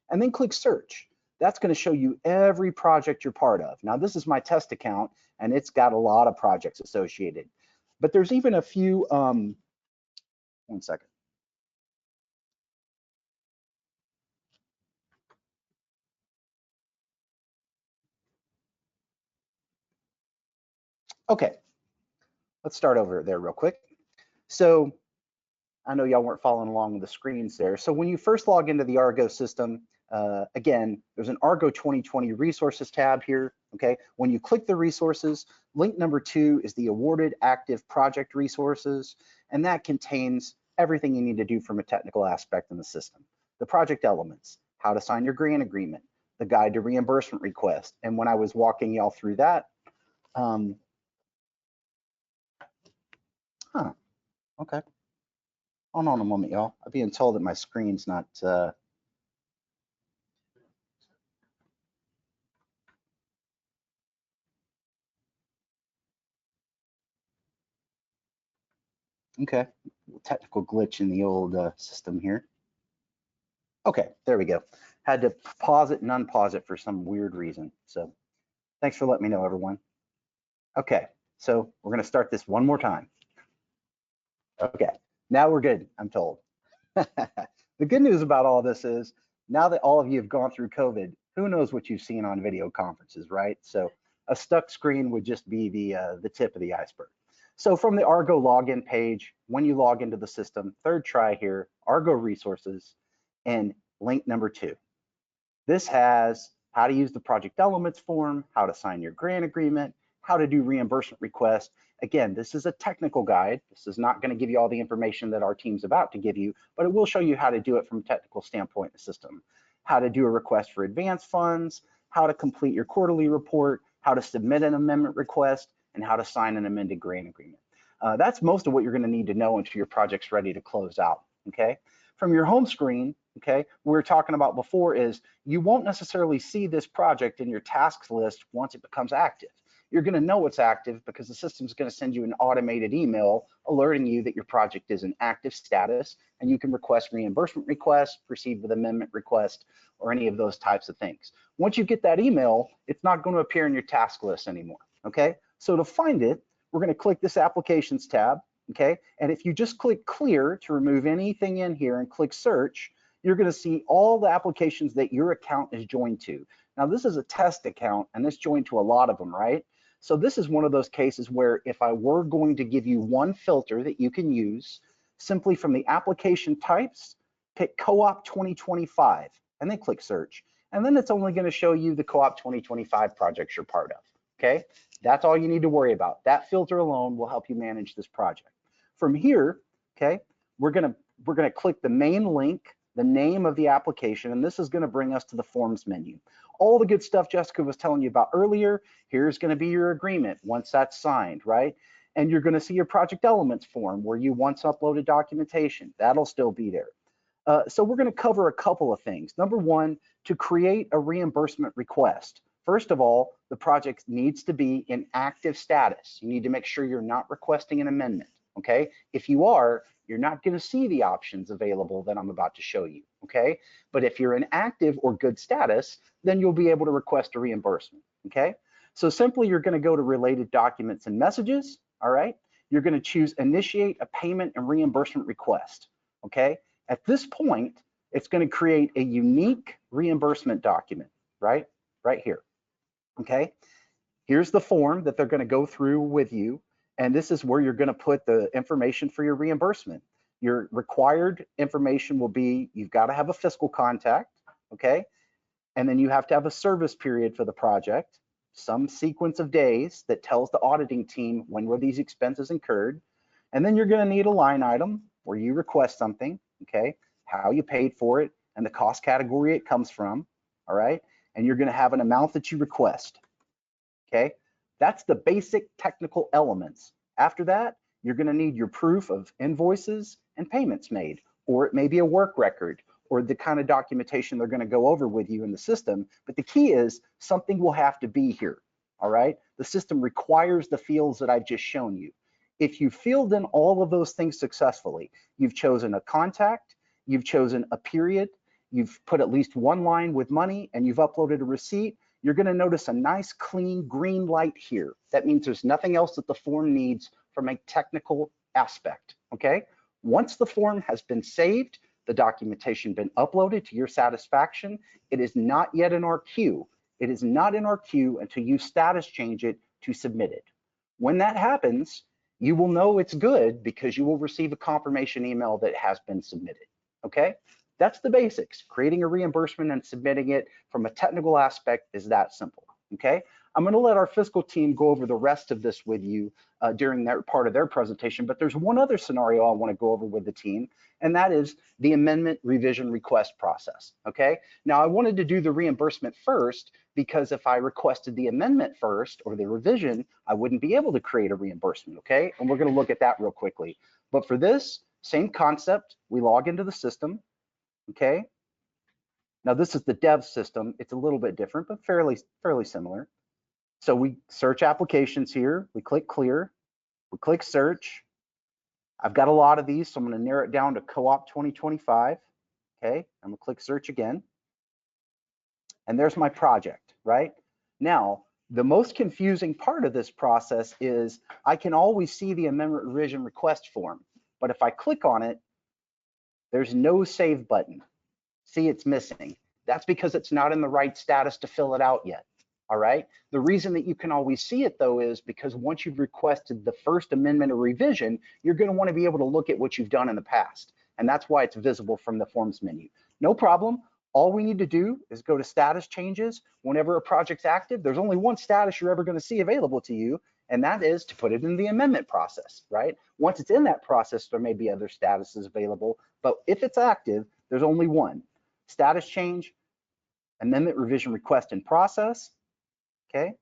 and then click search. That's going to show you every project you're part of. Now, this is my test account, and it's got a lot of projects associated. But there's even a few, 1 second. Okay, let's start over there real quick. So I know y'all weren't following along with the screens there. So when you first log into the Argo system, again, there's an Argo 2020 resources tab here. Okay, when you click the resources, link number 2 is the awarded active project resources, and that contains everything you need to do from a technical aspect in the system. The project elements, how to sign your grant agreement, the guide to reimbursement request. And when I was walking y'all through that, okay. Hold on a moment, y'all. I'm being told that my screen's not, okay, technical glitch in the old system here. Okay, there we go. Had to pause it and unpause it for some weird reason. So thanks for letting me know, everyone. Okay, so we're gonna start this one more time. Okay, now we're good, I'm told. The good news about all this is now that all of you have gone through COVID, who knows what you've seen on video conferences, right? So a stuck screen would just be the tip of the iceberg. So from the Argo login page, when you log into the system, third try here, Argo resources, and link number 2. This has how to use the project elements form, how to sign your grant agreement, how to do reimbursement requests. Again, this is a technical guide. This is not going to give you all the information that our team's about to give you, but it will show you how to do it from a technical standpoint in the system. How to do a request for advance funds, how to complete your quarterly report, how to submit an amendment request, and how to sign an amended grant agreement. That's most of what you're going to need to know until your project's ready to close out, okay? From your home screen, okay, we were talking about before is you won't necessarily see this project in your tasks list once it becomes active. You're going to know it's active because the system's going to send you an automated email alerting you that your project is in active status, and you can request reimbursement requests, proceed with amendment request, or any of those types of things. Once you get that email, it's not going to appear in your task list anymore, okay? So to find it, we're going to click this Applications tab, okay? And if you just click Clear to remove anything in here and click Search, you're going to see all the applications that your account is joined to. Now, this is a test account, and it's joined to a lot of them, right? So this is one of those cases where if I were going to give you one filter that you can use, simply from the application types, pick Co-op 2025, and then click Search. And then it's only going to show you the Co-op 2025 projects you're part of, okay? That's all you need to worry about. That filter alone will help you manage this project. From here, okay, we're gonna click the main link, the name of the application, and this is going to bring us to the Forms menu. All the good stuff Jessica was telling you about earlier, here's going to be your agreement once that's signed, right? And you're going to see your project elements form where you once uploaded documentation. That'll still be there. So we're going to cover a couple of things. Number one, to create a reimbursement request. First of all, the project needs to be in active status. You need to make sure you're not requesting an amendment, okay? If you are, you're not going to see the options available that I'm about to show you, okay? But if you're in active or good status, then you'll be able to request a reimbursement, okay? So simply you're going to go to Related Documents and Messages, all right? You're going to choose Initiate a Payment and Reimbursement Request, okay? At this point, it's going to create a unique reimbursement document, right? Right here, okay? Here's the form that they're going to go through with you. And this is where you're going to put the information for your reimbursement. Your required information will be, you've got to have a fiscal contact, okay? And then you have to have a service period for the project, some sequence of days that tells the auditing team when were these expenses incurred. And then you're going to need a line item where you request something, okay? How you paid for it and the cost category it comes from, all right? And you're going to have an amount that you request, okay? That's the basic technical elements. After that, you're going to need your proof of invoices and payments made, or it may be a work record, or the kind of documentation they're going to go over with you in the system. But the key is something will have to be here, all right? The system requires the fields that I've just shown you. If you filled in all of those things successfully, you've chosen a contact, you've chosen a period, you've put at least one line with money, and you've uploaded a receipt, you're going to notice a nice clean green light here. That means there's nothing else that the form needs from a technical aspect, okay? Once the form has been saved, the documentation been uploaded to your satisfaction, it is not yet in our queue. It is not in our queue until you status change it to submit it. When that happens, you will know it's good because you will receive a confirmation email that has been submitted, okay? That's the basics. Creating a reimbursement and submitting it from a technical aspect is that simple, okay? I'm going to let our fiscal team go over the rest of this with you during their part of their presentation, but there's one other scenario I want to go over with the team, and that is the amendment revision request process, okay? Now, I wanted to do the reimbursement first because if I requested the amendment first or the revision, I wouldn't be able to create a reimbursement, okay? And we're going to look at that real quickly. But for this, same concept, we log into the system, okay? Now this is the dev system. It's a little bit different, but fairly similar. So we search applications here. We click Clear. We click Search. I've got a lot of these, so I'm going to narrow it down to Co-op 2025. Okay, I'm going to click Search again. And there's my project, right? Now, the most confusing part of this process is I can always see the amendment revision request form, but if I click on it, there's no save button. See, it's missing. That's because it's not in the right status to fill it out yet. All right. The reason that you can always see it though is because once you've requested the first amendment or revision, you're going to want to be able to look at what you've done in the past. And that's why it's visible from the forms menu. No problem. All we need to do is go to status changes. Whenever a project's active, there's only one status you're ever going to see available to you, and that is to put it in the amendment process, right? Once it's in that process, there may be other statuses available, but if it's active, there's only one. Status change, amendment revision request in process, okay?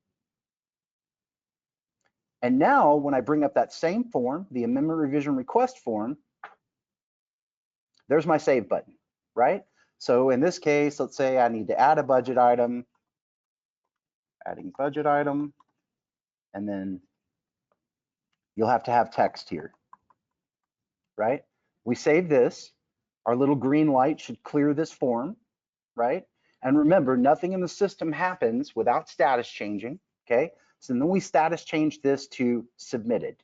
And now when I bring up that same form, the amendment revision request form, there's my save button, right? So in this case, let's say I need to add a budget item, adding budget item, and then you'll have to have text here, right? We save this, our little green light should clear this form, right? And remember, nothing in the system happens without status changing, okay? So then we status change this to submitted.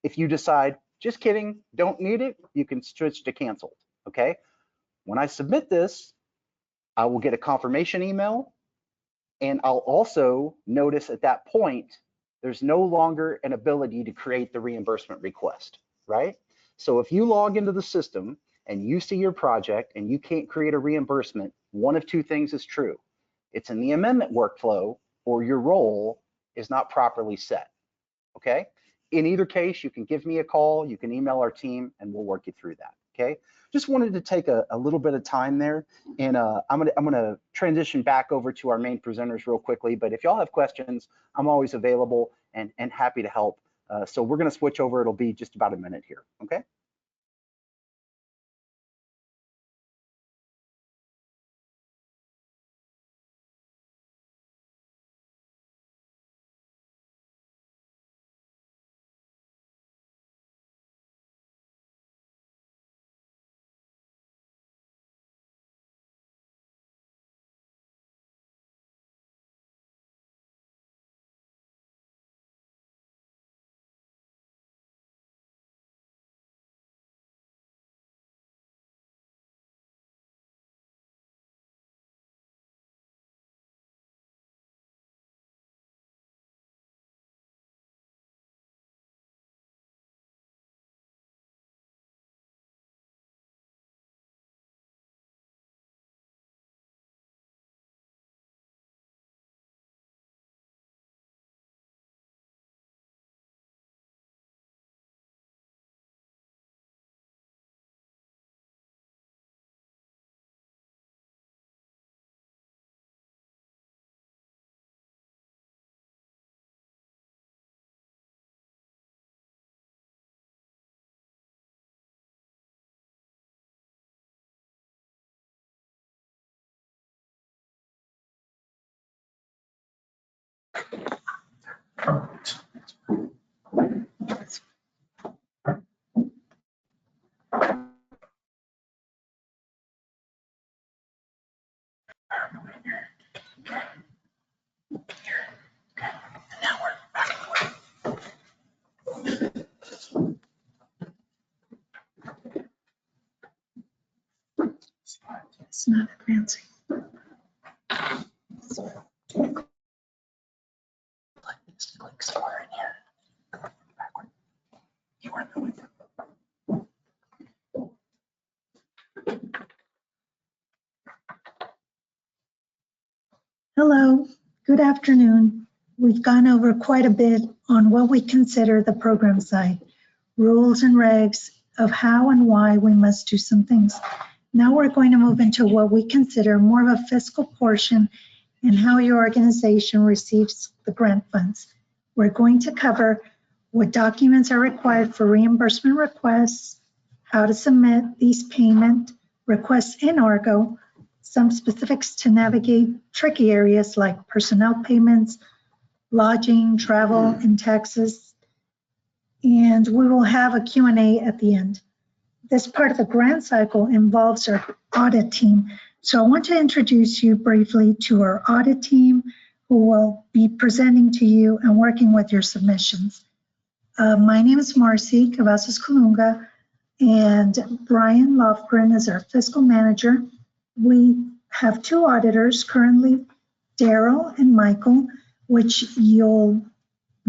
If you decide, just kidding, don't need it, you can switch to canceled, okay? When I submit this, I will get a confirmation email, and I'll also notice at that point, there's no longer an ability to create the reimbursement request, right? So if you log into the system and you see your project and you can't create a reimbursement, one of two things is true. It's in the amendment workflow or your role is not properly set, okay? In either case, you can give me a call, you can email our team, and we'll work you through that, okay? Just wanted to take a little bit of time there, and I'm gonna transition back over to our main presenters real quickly, but if y'all have questions, I'm always available and happy to help. So we're gonna switch over, it'll be just about a minute here, okay? It's not advancing. Click somewhere in here. Backward. You are the window. Hello, good afternoon. We've gone over quite a bit on what we consider the program side, rules and regs of how and why we must do some things. Now we're going to move into what we consider more of a fiscal portion and how your organization receives the grant funds. We're going to cover what documents are required for reimbursement requests, how to submit these payment requests in Argo, some specifics to navigate tricky areas like personnel payments, lodging, travel, and taxes. And we will have a Q&A at the end. This part of the grant cycle involves our audit team. So I want to introduce you briefly to our audit team who will be presenting to you and working with your submissions. My name is Marcy Cavazos Colunga, and Brian Lofgren is our fiscal manager. We have two auditors currently, Daryl and Michael, which you'll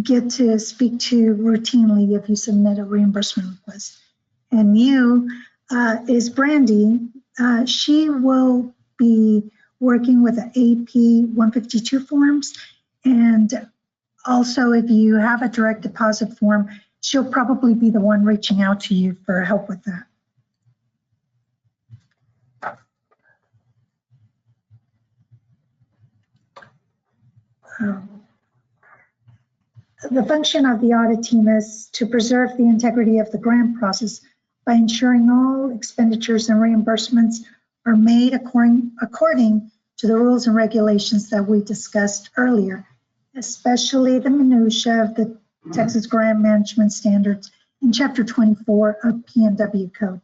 get to speak to routinely if you submit a reimbursement request. And you is Brandy. She will be working with the AP 152 forms. And also, if you have a direct deposit form, she'll probably be the one reaching out to you for help with that. The function of the audit team is to preserve the integrity of the grant process by ensuring all expenditures and reimbursements are made according to the rules and regulations that we discussed earlier, especially the minutia of the Texas Grant Management Standards in Chapter 24 of PNW Code.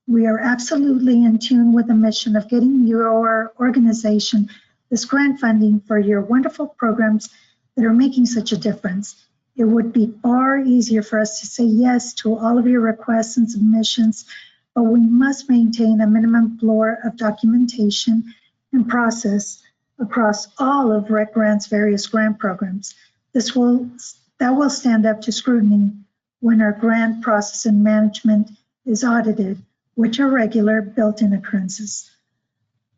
We are absolutely in tune with the mission of getting your organization this grant funding for your wonderful programs that are making such a difference. It would be far easier for us to say yes to all of your requests and submissions, but we must maintain a minimum floor of documentation and process across all of Rec Grant's various grant programs. That will stand up to scrutiny when our grant process and management is audited, which are regular built-in occurrences.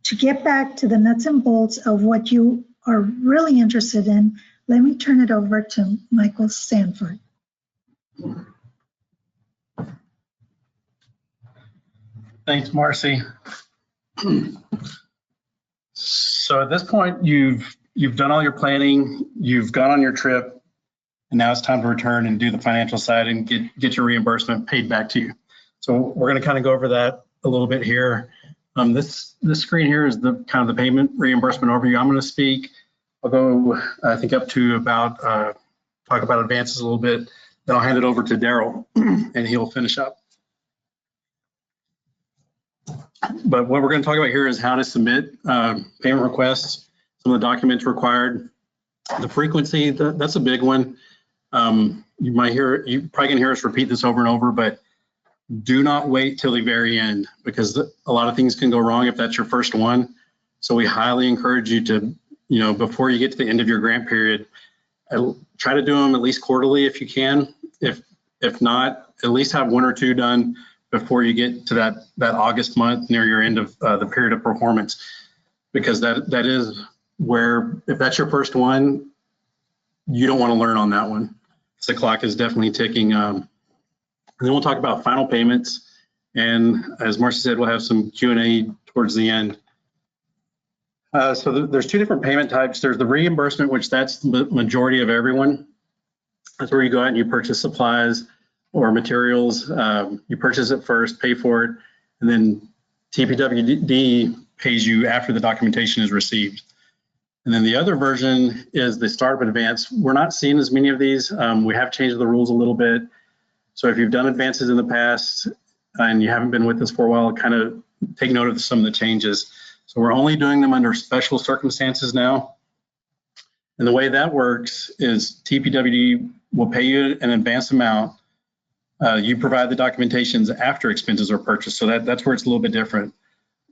To get back to the nuts and bolts of what you are really interested in, let me turn it over to Michael Sanford. Thanks, Marcy. So at this point, you've done all your planning, you've gone on your trip, and now it's time to return and do the financial side and get your reimbursement paid back to you. So we're going to kind of go over that a little bit here. This screen here is the kind of the payment reimbursement overview. I'm going to speak. I'll go, I think, up to about talk about advances a little bit. Then I'll hand it over to Daryl, and he'll finish up. But what we're going to talk about here is how to submit payment requests, some of the documents required, the frequency. That's a big one. You probably can hear us repeat this over and over, but do not wait till the very end, because a lot of things can go wrong if that's your first one. So we highly encourage you to, before you get to the end of your grant period, try to do them at least quarterly if you can. If not, at least have one or two done before you get to that August month near your end of the period of performance, because that is where, if that's your first one, you don't want to learn on that one. The clock is definitely ticking. And then we'll talk about final payments. And as Marcy said, we'll have some Q&A towards the end. So there's two different payment types. There's the reimbursement, which that's the majority of everyone. That's where you go out and you purchase supplies or materials. You purchase it first, pay for it, and then TPWD pays you after the documentation is received. And then the other version is the startup advance. We're not seeing as many of these. We have changed the rules a little bit. So if you've done advances in the past and you haven't been with us for a while, kind of take note of some of the changes. So we're only doing them under special circumstances now. And the way that works is TPWD will pay you an advance amount. You provide the documentations after expenses are purchased. So that's where it's a little bit different.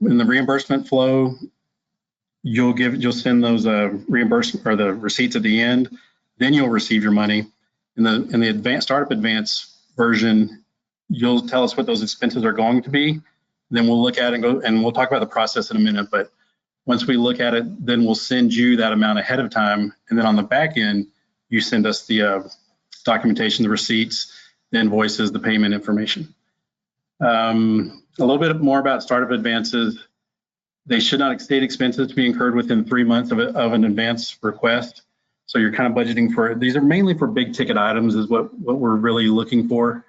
In the reimbursement flow, you'll send those reimbursement or the receipts at the end, then you'll receive your money. In the advanced startup advance version, you'll tell us what those expenses are going to be. Then we'll look at it and we'll talk about the process in a minute. But once we look at it, then we'll send you that amount ahead of time. And then on the back end, you send us the documentation, the receipts, the invoices, the payment information. A little bit more about startup advances. They should not exceed expenses to be incurred within 3 months of an advance request. So you're kind of budgeting for it. These are mainly for big ticket items is what we're really looking for.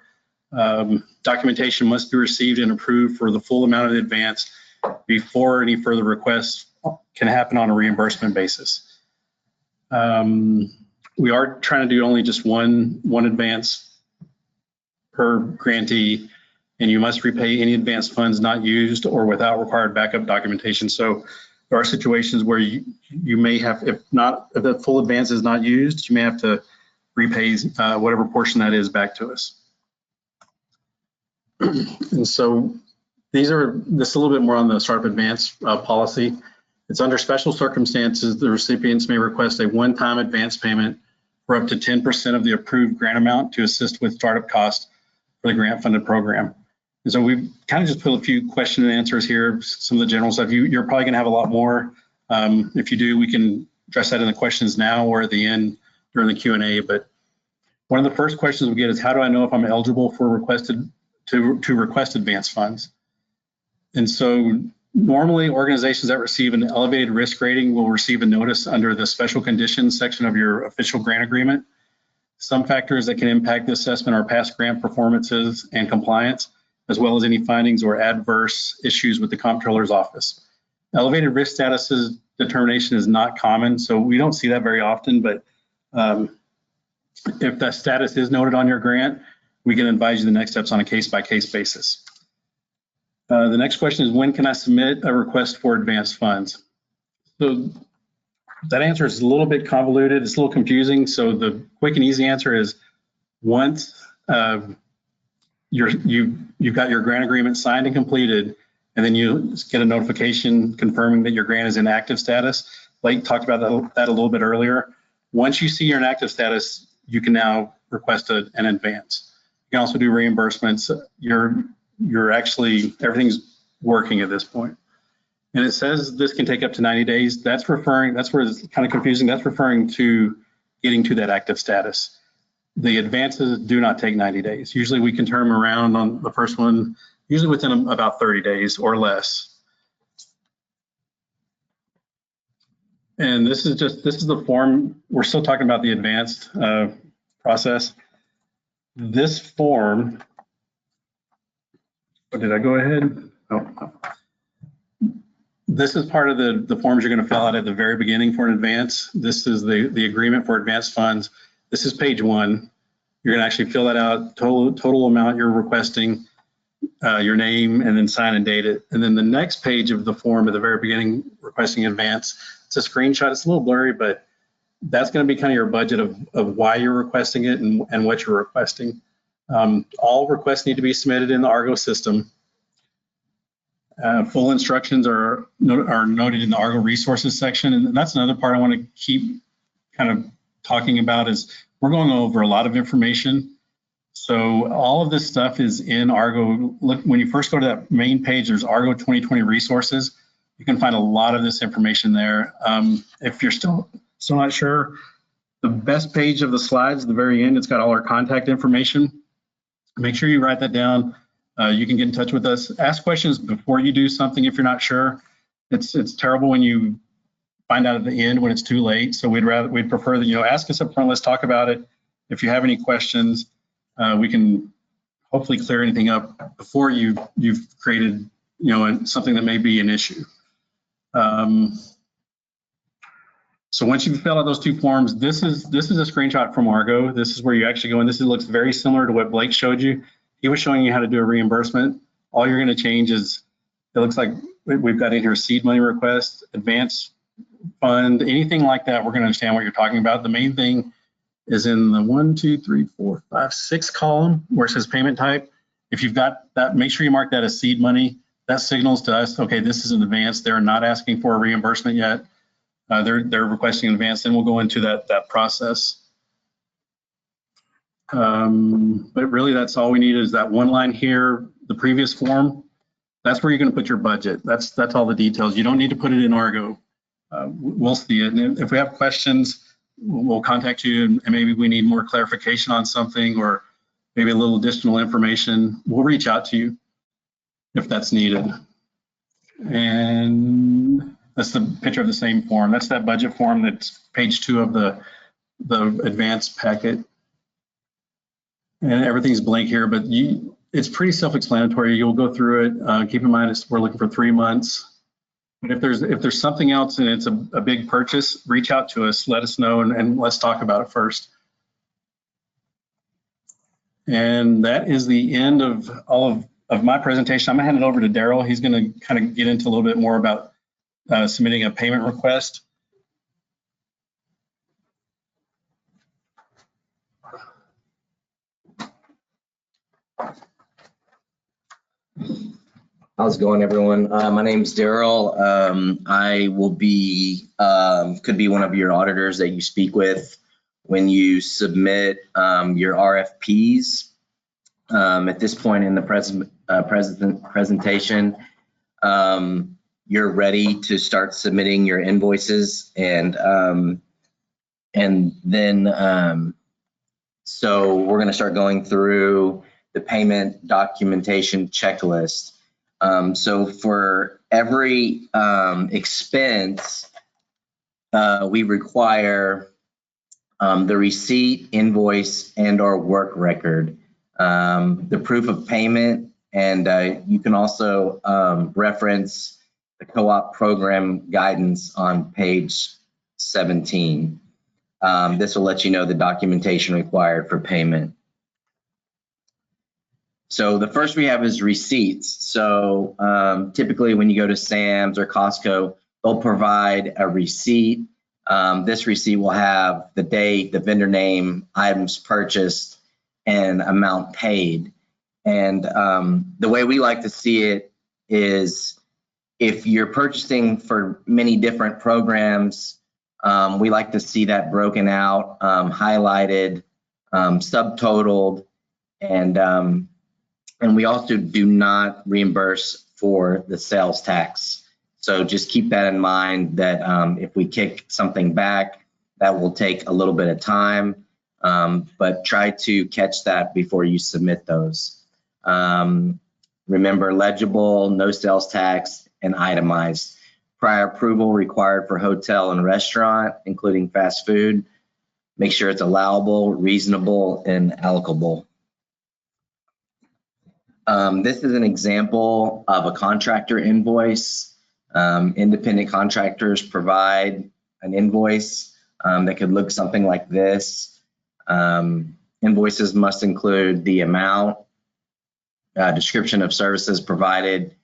Documentation must be received and approved for the full amount of the advance before any further requests can happen on a reimbursement basis. We are trying to do only just one advance per grantee, and you must repay any advanced funds not used or without required backup documentation. So there are situations where you may have, if the full advance is not used, you may have to repay whatever portion that is back to us. And so this is a little bit more on the startup advance policy. It's under special circumstances, the recipients may request a one-time advance payment for up to 10% of the approved grant amount to assist with startup costs for the grant-funded program. And so we've kind of just put a few question and answers here, some of the general stuff. You're probably going to have a lot more. If you do, we can address that in the questions now or at the end during the Q&A. But one of the first questions we get is, how do I know if I'm eligible for to request advance funds? And so normally organizations that receive an elevated risk rating will receive a notice under the special conditions section of your official grant agreement. Some factors that can impact the assessment are past grant performances and compliance, as well as any findings or adverse issues with the comptroller's office. Elevated risk statuses determination is not common, so we don't see that very often, but if that status is noted on your grant, we can advise you the next steps on a case-by-case basis. The next question is, when can I submit a request for advanced funds? So that answer is a little bit convoluted. It's a little confusing. So the quick and easy answer is, once you've got your grant agreement signed and completed, and then you get a notification confirming that your grant is in active status. Blake talked about that a little bit earlier. Once you see your inactive status, you can now request an advance. You can also do reimbursements. You're actually, everything's working at this point. And it says this can take up to 90 days. That's where it's kind of confusing. That's referring to getting to that active status. The advances do not take 90 days. Usually we can turn them around on the first one, usually within about 30 days or less. And this is the form. We're still talking about the advanced process. This form, did I go ahead? Oh. This is part of the forms you're going to fill out at the very beginning for an advance. This is the agreement for advanced funds. This is page 1. You're going to actually fill that out, total amount you're requesting, your name, and then sign and date it. And then the next page of the form at the very beginning, requesting advance, it's a screenshot. It's a little blurry, but that's going to be kind of your budget of why you're requesting it and what you're requesting. All requests need to be submitted in the Argo system. Full instructions are noted in the Argo resources section. And that's another part I want to keep kind of talking about is we're going over a lot of information. So all of this stuff is in Argo. Look, when you first go to that main page, there's Argo 2020 resources. You can find a lot of this information there. If you're still not sure, the best page of the slides at the very end, it's got all our contact information. Make sure you write that down. You can get in touch with us. Ask questions before you do something if you're not sure. It's terrible when you find out at the end when it's too late. So we'd prefer that, ask us up front. Let's talk about it. If you have any questions, we can hopefully clear anything up before you've created, something that may be an issue. So once you've filled out those 2 forms, this is a screenshot from Argo. This is where you actually go, and this looks very similar to what Blake showed you. He was showing you how to do a reimbursement. All you're going to change is, it looks like we've got in here seed money request, advance fund, anything like that. We're going to understand what you're talking about. The main thing is in the 1, 2, 3, 4, 5, 6 column where it says payment type. If you've got that, make sure you mark that as seed money. That signals to us, okay, this is an advance. They're not asking for a reimbursement yet. They're requesting an advance, and we'll go into that process. But really, that's all we need is that one line here, the previous form. That's where you're going to put your budget. That's all the details. You don't need to put it in Argo. We'll see it. And if we have questions, we'll contact you, and maybe we need more clarification on something or maybe a little additional information. We'll reach out to you if that's needed. And that's the picture of the same form. That's that budget form that's page 2 of the advanced packet. And everything's blank here, but it's pretty self-explanatory. You'll go through it. Keep in mind, we're looking for 3 months. But if there's something else and it's a big purchase, reach out to us, let us know, and let's talk about it first. And that is the end of all of my presentation. I'm gonna hand it over to Daryl. He's gonna kind of get into a little bit more about submitting a payment request. How's it going, everyone? My name's Daryl. I will be, could be one of your auditors that you speak with when you submit your RFPs. At this point in the presentation, you're ready to start submitting your invoices, and then so we're going to start going through the payment documentation checklist. So for every expense, we require the receipt, invoice, and/or work record, the proof of payment, and you can also reference the co-op program guidance on page 17. This will let you know the documentation required for payment. So the first we have is receipts. So typically when you go to Sam's or Costco, they'll provide a receipt. This receipt will have the date, the vendor name, items purchased, and amount paid. And the way we like to see it is if you're purchasing for many different programs, we like to see that broken out, highlighted, subtotaled, and we also do not reimburse for the sales tax. So just keep that in mind that if we kick something back, that will take a little bit of time, but try to catch that before you submit those. Remember, legible, no sales tax, and itemized. Prior approval required for hotel and restaurant, including fast food. Make sure it's allowable, reasonable, and allocable. This is an example of a contractor invoice. Independent contractors provide an invoice that could look something like this. Invoices must include the amount, description of services provided,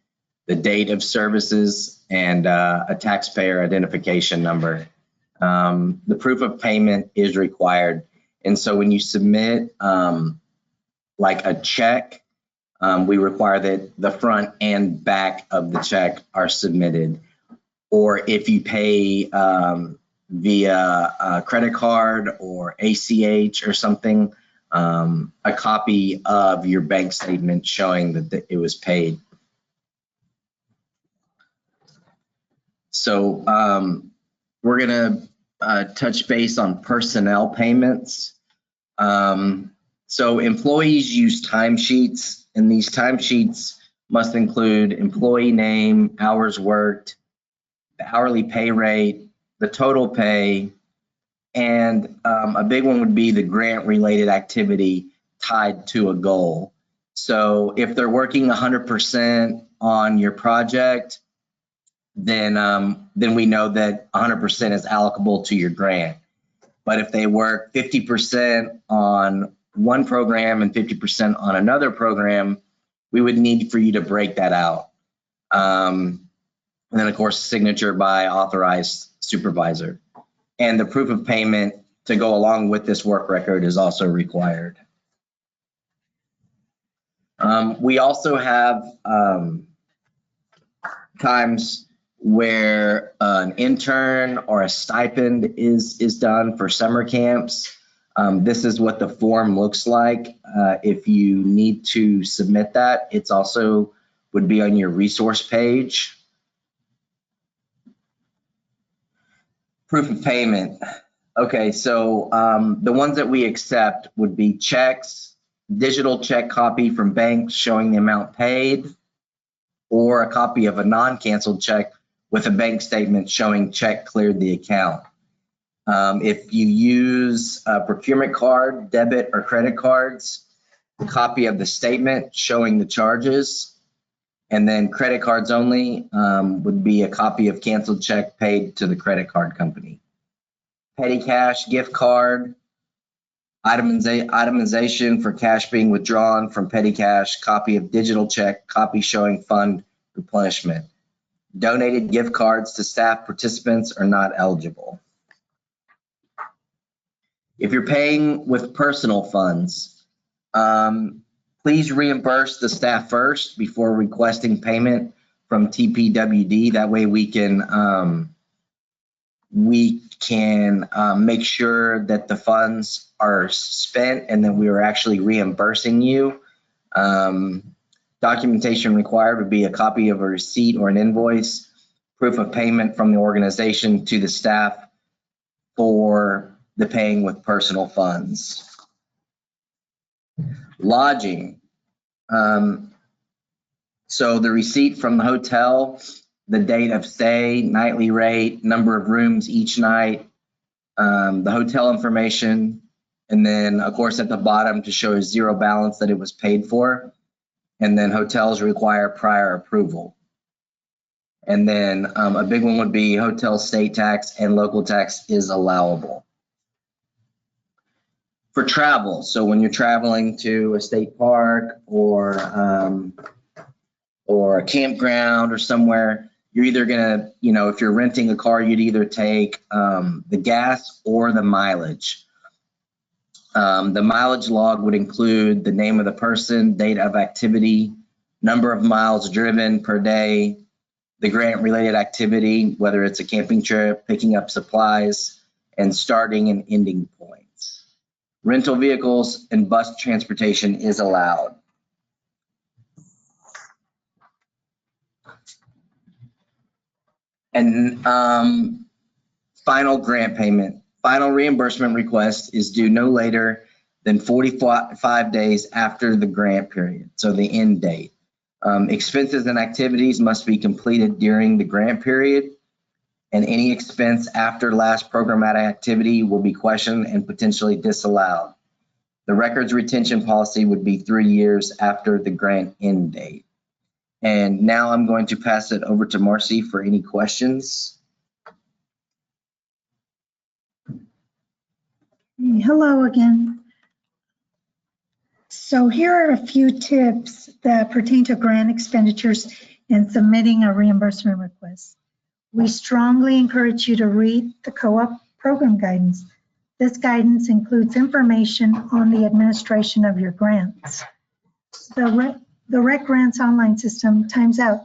the date of services, and a taxpayer identification number. The proof of payment is required. And so when you submit like a check, we require that the front and back of the check are submitted. Or if you pay via a credit card or ACH or something, a copy of your bank statement showing that it was paid. So we're gonna touch base on personnel payments. So employees use timesheets, and these timesheets must include employee name, hours worked, the hourly pay rate, the total pay, and a big one would be the grant-related activity tied to a goal. So if they're working 100% on your project, then we know that 100% is allocable to your grant. But if they work 50% on one program and 50% on another program, we would need for you to break that out. And then of course, signature by authorized supervisor. And the proof of payment to go along with this work record is also required. We also have times where an intern or a stipend is done for summer camps. This is what the form looks like. If you need to submit that, it's also would be on your resource page. Proof of payment. Okay, so the ones that we accept would be checks, digital check copy from banks showing the amount paid, or a copy of a non-canceled check with a bank statement showing check cleared the account. If you use a procurement card, debit or credit cards, a copy of the statement showing the charges, and then credit cards only would be a copy of canceled check paid to the credit card company. Petty cash, gift card, itemization for cash being withdrawn from petty cash, copy of digital check, copy showing fund replenishment. Donated gift cards to staff participants are not eligible. If you're paying with personal funds, Please reimburse the staff first before requesting payment from TPWD. That way we can make sure that the funds are spent and that we are actually reimbursing you. Documentation required would be a copy of a receipt or an invoice, proof of payment from the organization to the staff for the paying with personal funds. Lodging. So the receipt from the hotel, the date of stay, nightly rate, number of rooms each night, the hotel information, and then of course at the bottom to show a zero balance that it was paid for. And then hotels require prior approval. And then a big one would be hotel state tax and local tax is allowable. For travel, so when you're traveling to a state park or a campground or somewhere, you're either gonna, if you're renting a car, you'd either take the gas or the mileage. The mileage log would include the name of the person, date of activity, number of miles driven per day, the grant related activity, whether it's a camping trip, picking up supplies, and starting and ending points. Rental vehicles and bus transportation is allowed. And final grant payment. Final reimbursement request is due no later than 45 days after the grant period, so the end date. Expenses and activities must be completed during the grant period, and any expense after last programmatic activity will be questioned and potentially disallowed. The records retention policy would be 3 years after the grant end date. And now I'm going to pass it over to Marcy for any questions. Hello again. So here are a few tips that pertain to grant expenditures and submitting a reimbursement request. We strongly encourage you to read the co-op program guidance. This guidance includes information on the administration of your grants. The Rec Grants online system times out,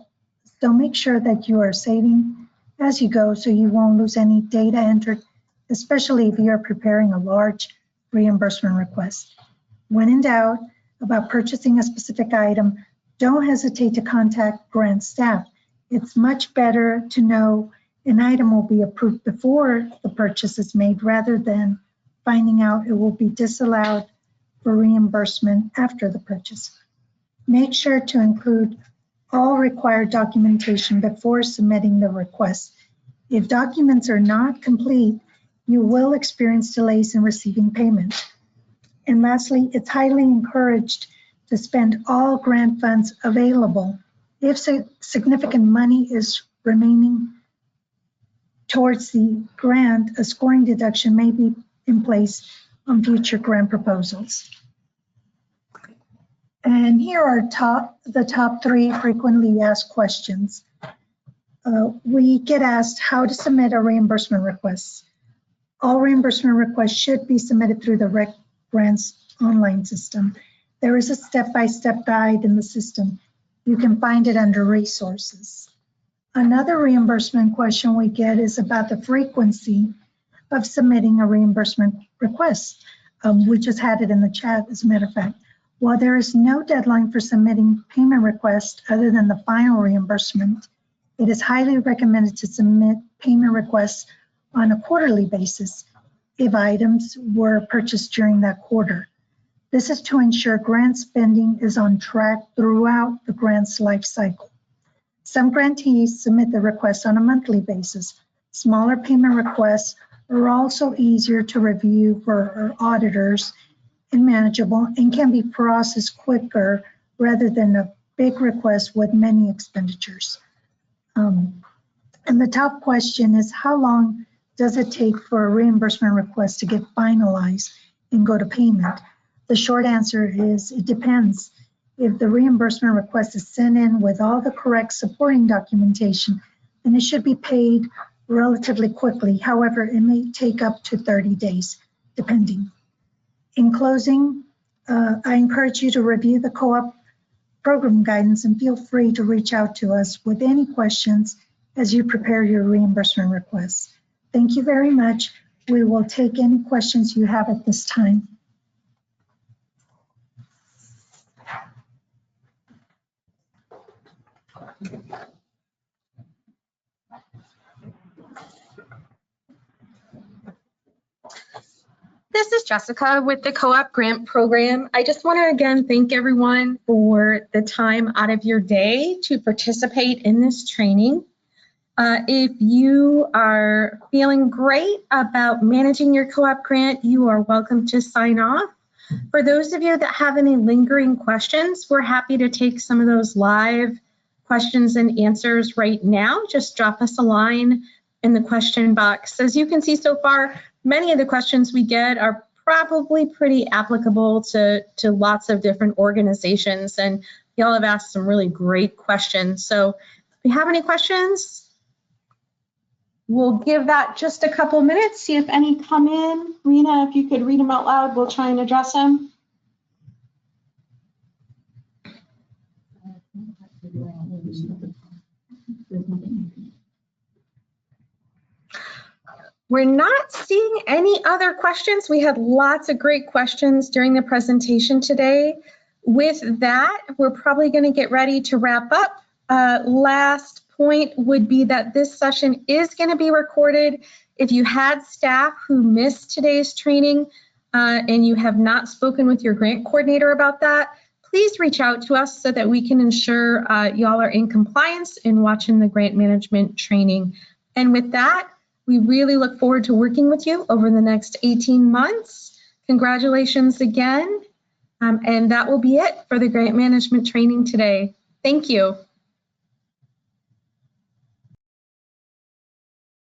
so make sure that you are saving as you go so you won't lose any data entered, especially if you're preparing a large reimbursement request. When in doubt about purchasing a specific item, don't hesitate to contact grant staff. It's much better to know an item will be approved before the purchase is made rather than finding out it will be disallowed for reimbursement after the purchase. Make sure to include all required documentation before submitting the request. If documents are not complete, you will experience delays in receiving payment. And lastly, it's highly encouraged to spend all grant funds available. If significant money is remaining towards the grant, a scoring deduction may be in place on future grant proposals. And here are the top 3 frequently asked questions. We get asked how to submit a reimbursement request. All reimbursement requests should be submitted through the Rec Grants online system. There is a step-by-step guide in the system. You can find it under resources. Another reimbursement question we get is about the frequency of submitting a reimbursement request. We just had it in the chat, as a matter of fact. While there is no deadline for submitting payment requests other than the final reimbursement, it is highly recommended to submit payment requests on a quarterly basis if items were purchased during that quarter. This is to ensure grant spending is on track throughout the grant's life cycle. Some grantees submit the request on a monthly basis. Smaller payment requests are also easier to review for our auditors and manageable and can be processed quicker rather than a big request with many expenditures. And the top question is, how long does it take for a reimbursement request to get finalized and go to payment? The short answer is it depends. If the reimbursement request is sent in with all the correct supporting documentation, then it should be paid relatively quickly. However, it may take up to 30 days, depending. In closing, I encourage you to review the co-op program guidance and feel free to reach out to us with any questions as you prepare your reimbursement requests. Thank you very much. We will take any questions you have at this time. This is Jessica with the Co-op Grant Program. I just want to again thank everyone for the time out of your day to participate in this training. If you are feeling great about managing your co-op grant, you are welcome to sign off. For those of you that have any lingering questions, we're happy to take some of those live questions and answers right now. Just drop us a line in the question box. As you can see so far, many of the questions we get are probably pretty applicable to lots of different organizations, and y'all have asked some really great questions. So if you have any questions, we'll give that just a couple minutes, see if any come in. Rena, if you could read them out loud, we'll try and address them. We're not seeing any other questions. We had lots of great questions during the presentation today. With that, we're probably going to get ready to wrap up. Last point would be that this session is going to be recorded. If you had staff who missed today's training and you have not spoken with your grant coordinator about that, please reach out to us so that we can ensure y'all are in compliance and watching the grant management training. And with that, we really look forward to working with you over the next 18 months. Congratulations again. And that will be it for the grant management training today. Thank you.